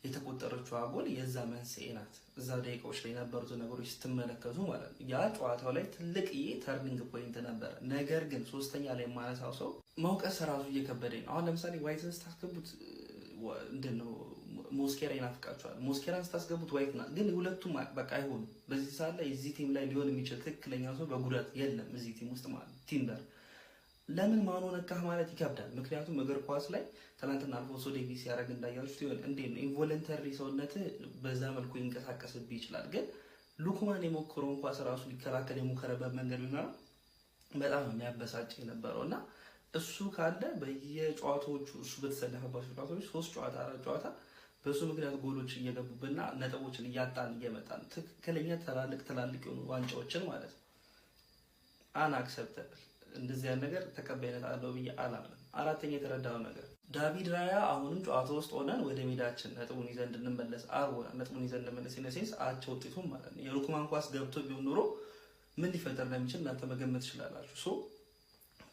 የተቆጠረችው ጎል የዛ መንስኤ ናት። እዛ ደቂቃዎች ላይ የነበሩት ነገሮች ስትመለከቱ ማለት ነው ያ ጨዋታው ላይ ትልቅ ተርኒንግ ፖይንት ነበር። ነገር ግን ሶስተኛ ላይ የማነሳው ሰው መውቀስ ራሱ እየከበደኝ ነው። አሁን ለምሳሌ ዋይትን ስታስገቡት እንደነው ሞስኬራ ይናፍቃቸዋል። ሞስኬራን ስታስገቡት ዋይት ናት፣ ግን ሁለቱም በቃ አይሆኑም። በዚህ ሰዓት ላይ እዚህ ቲም ላይ ሊሆን የሚችል ትክክለኛ ሰው በጉዳት የለም እዚህ ቲም ውስጥ ማለት ቲምበር ለምን ማኖ ነካህ ማለት ይከብዳል። ምክንያቱም እግር ኳስ ላይ ትናንትና አልፎንሶ ዴቪስ ያደረግ እንዳያችሁት ይሆን እንዴ ነው ኢንቮለንተሪ ሰውነት በዛ መልኩ ይንቀሳቀስብህ ይችላል። ግን ሉክማን የሞከረው ኳስ ራሱ ሊከላከል የሞከረበት መንገድ ቢኖር በጣም የሚያበሳጭ የነበረው እና እሱ ካለ በየጨዋታዎቹ እሱ በተሰለፈባቸው ጨዋታዎች 3 ጨዋታ 4 ጨዋታ በሱ ምክንያት ጎሎች እየገቡብና ነጥቦችን እያጣን እየመጣን ትክክለኛ ትላልቅ የሆኑ ዋንጫዎችን ማለት ነው አናክሰፕተብል እንደዚህ አይነት ነገር ተቀባይነት አለው ብዬ አላምንም። አራተኛ የተረዳው ነገር ዳቪድ ራያ አሁንም ጨዋታ ውስጥ ሆነን ወደ ሜዳችን ነጥቡን ይዘን እንድንመለስ ነጥቡን ይዘን እንመለስ ኢነሴንስ አቻ ውጤቱም ማለት ነው የሉክማን ኳስ ገብቶ ቢሆን ኖሮ ምን ሊፈጠር እንደሚችል እናንተ መገመት ትችላላችሁ። ሶ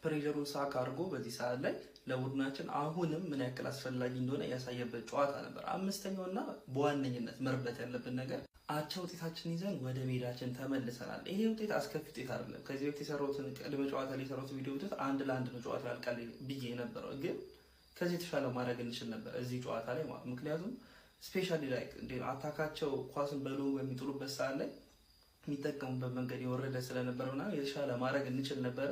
ፕሬሸሩን ሳክ አድርጎ በዚህ ሰዓት ላይ ለቡድናችን አሁንም ምን ያክል አስፈላጊ እንደሆነ ያሳየበት ጨዋታ ነበር። አምስተኛውና በዋነኝነት መርበት ያለብን ነገር አቻ ውጤታችን ይዘን ወደ ሜዳችን ተመልሰናል። ይሄ ውጤት አስከፊ ውጤት አይደለም። ከዚህ በፊት የሰራሁትን ቅድመ ጨዋታ ላይ የሰራሁት ቪዲዮ ውጤት 1-1 ነው ጨዋታ ያልቃል ብዬ የነበረው ግን ከዚህ የተሻለ ማድረግ እንችል ነበር እዚህ ጨዋታ ላይ ማለት ምክንያቱም ስፔሻሊ ላይክ አታካቸው ኳስን በሎንግ በሚጥሉበት ሰዓት ላይ የሚጠቀሙበት መንገድ የወረደ ስለነበረውና የተሻለ ማድረግ እንችል ነበር።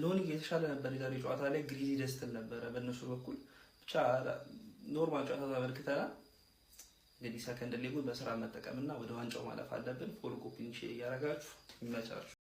ሎኒ የተሻለ ነበር የዛሬ ጨዋታ ላይ ግሪዚ ደስትል ነበረ በእነሱ በኩል ብቻ ኖርማል ጨዋታ ተመልክተናል። እንግዲህ ሰከንድ ሊጉን በስራ መጠቀምና ወደ ዋንጫው ማለፍ አለብን። ፎሎ ኮፒ ሼር እያደረጋችሁ ይመቻችሁ።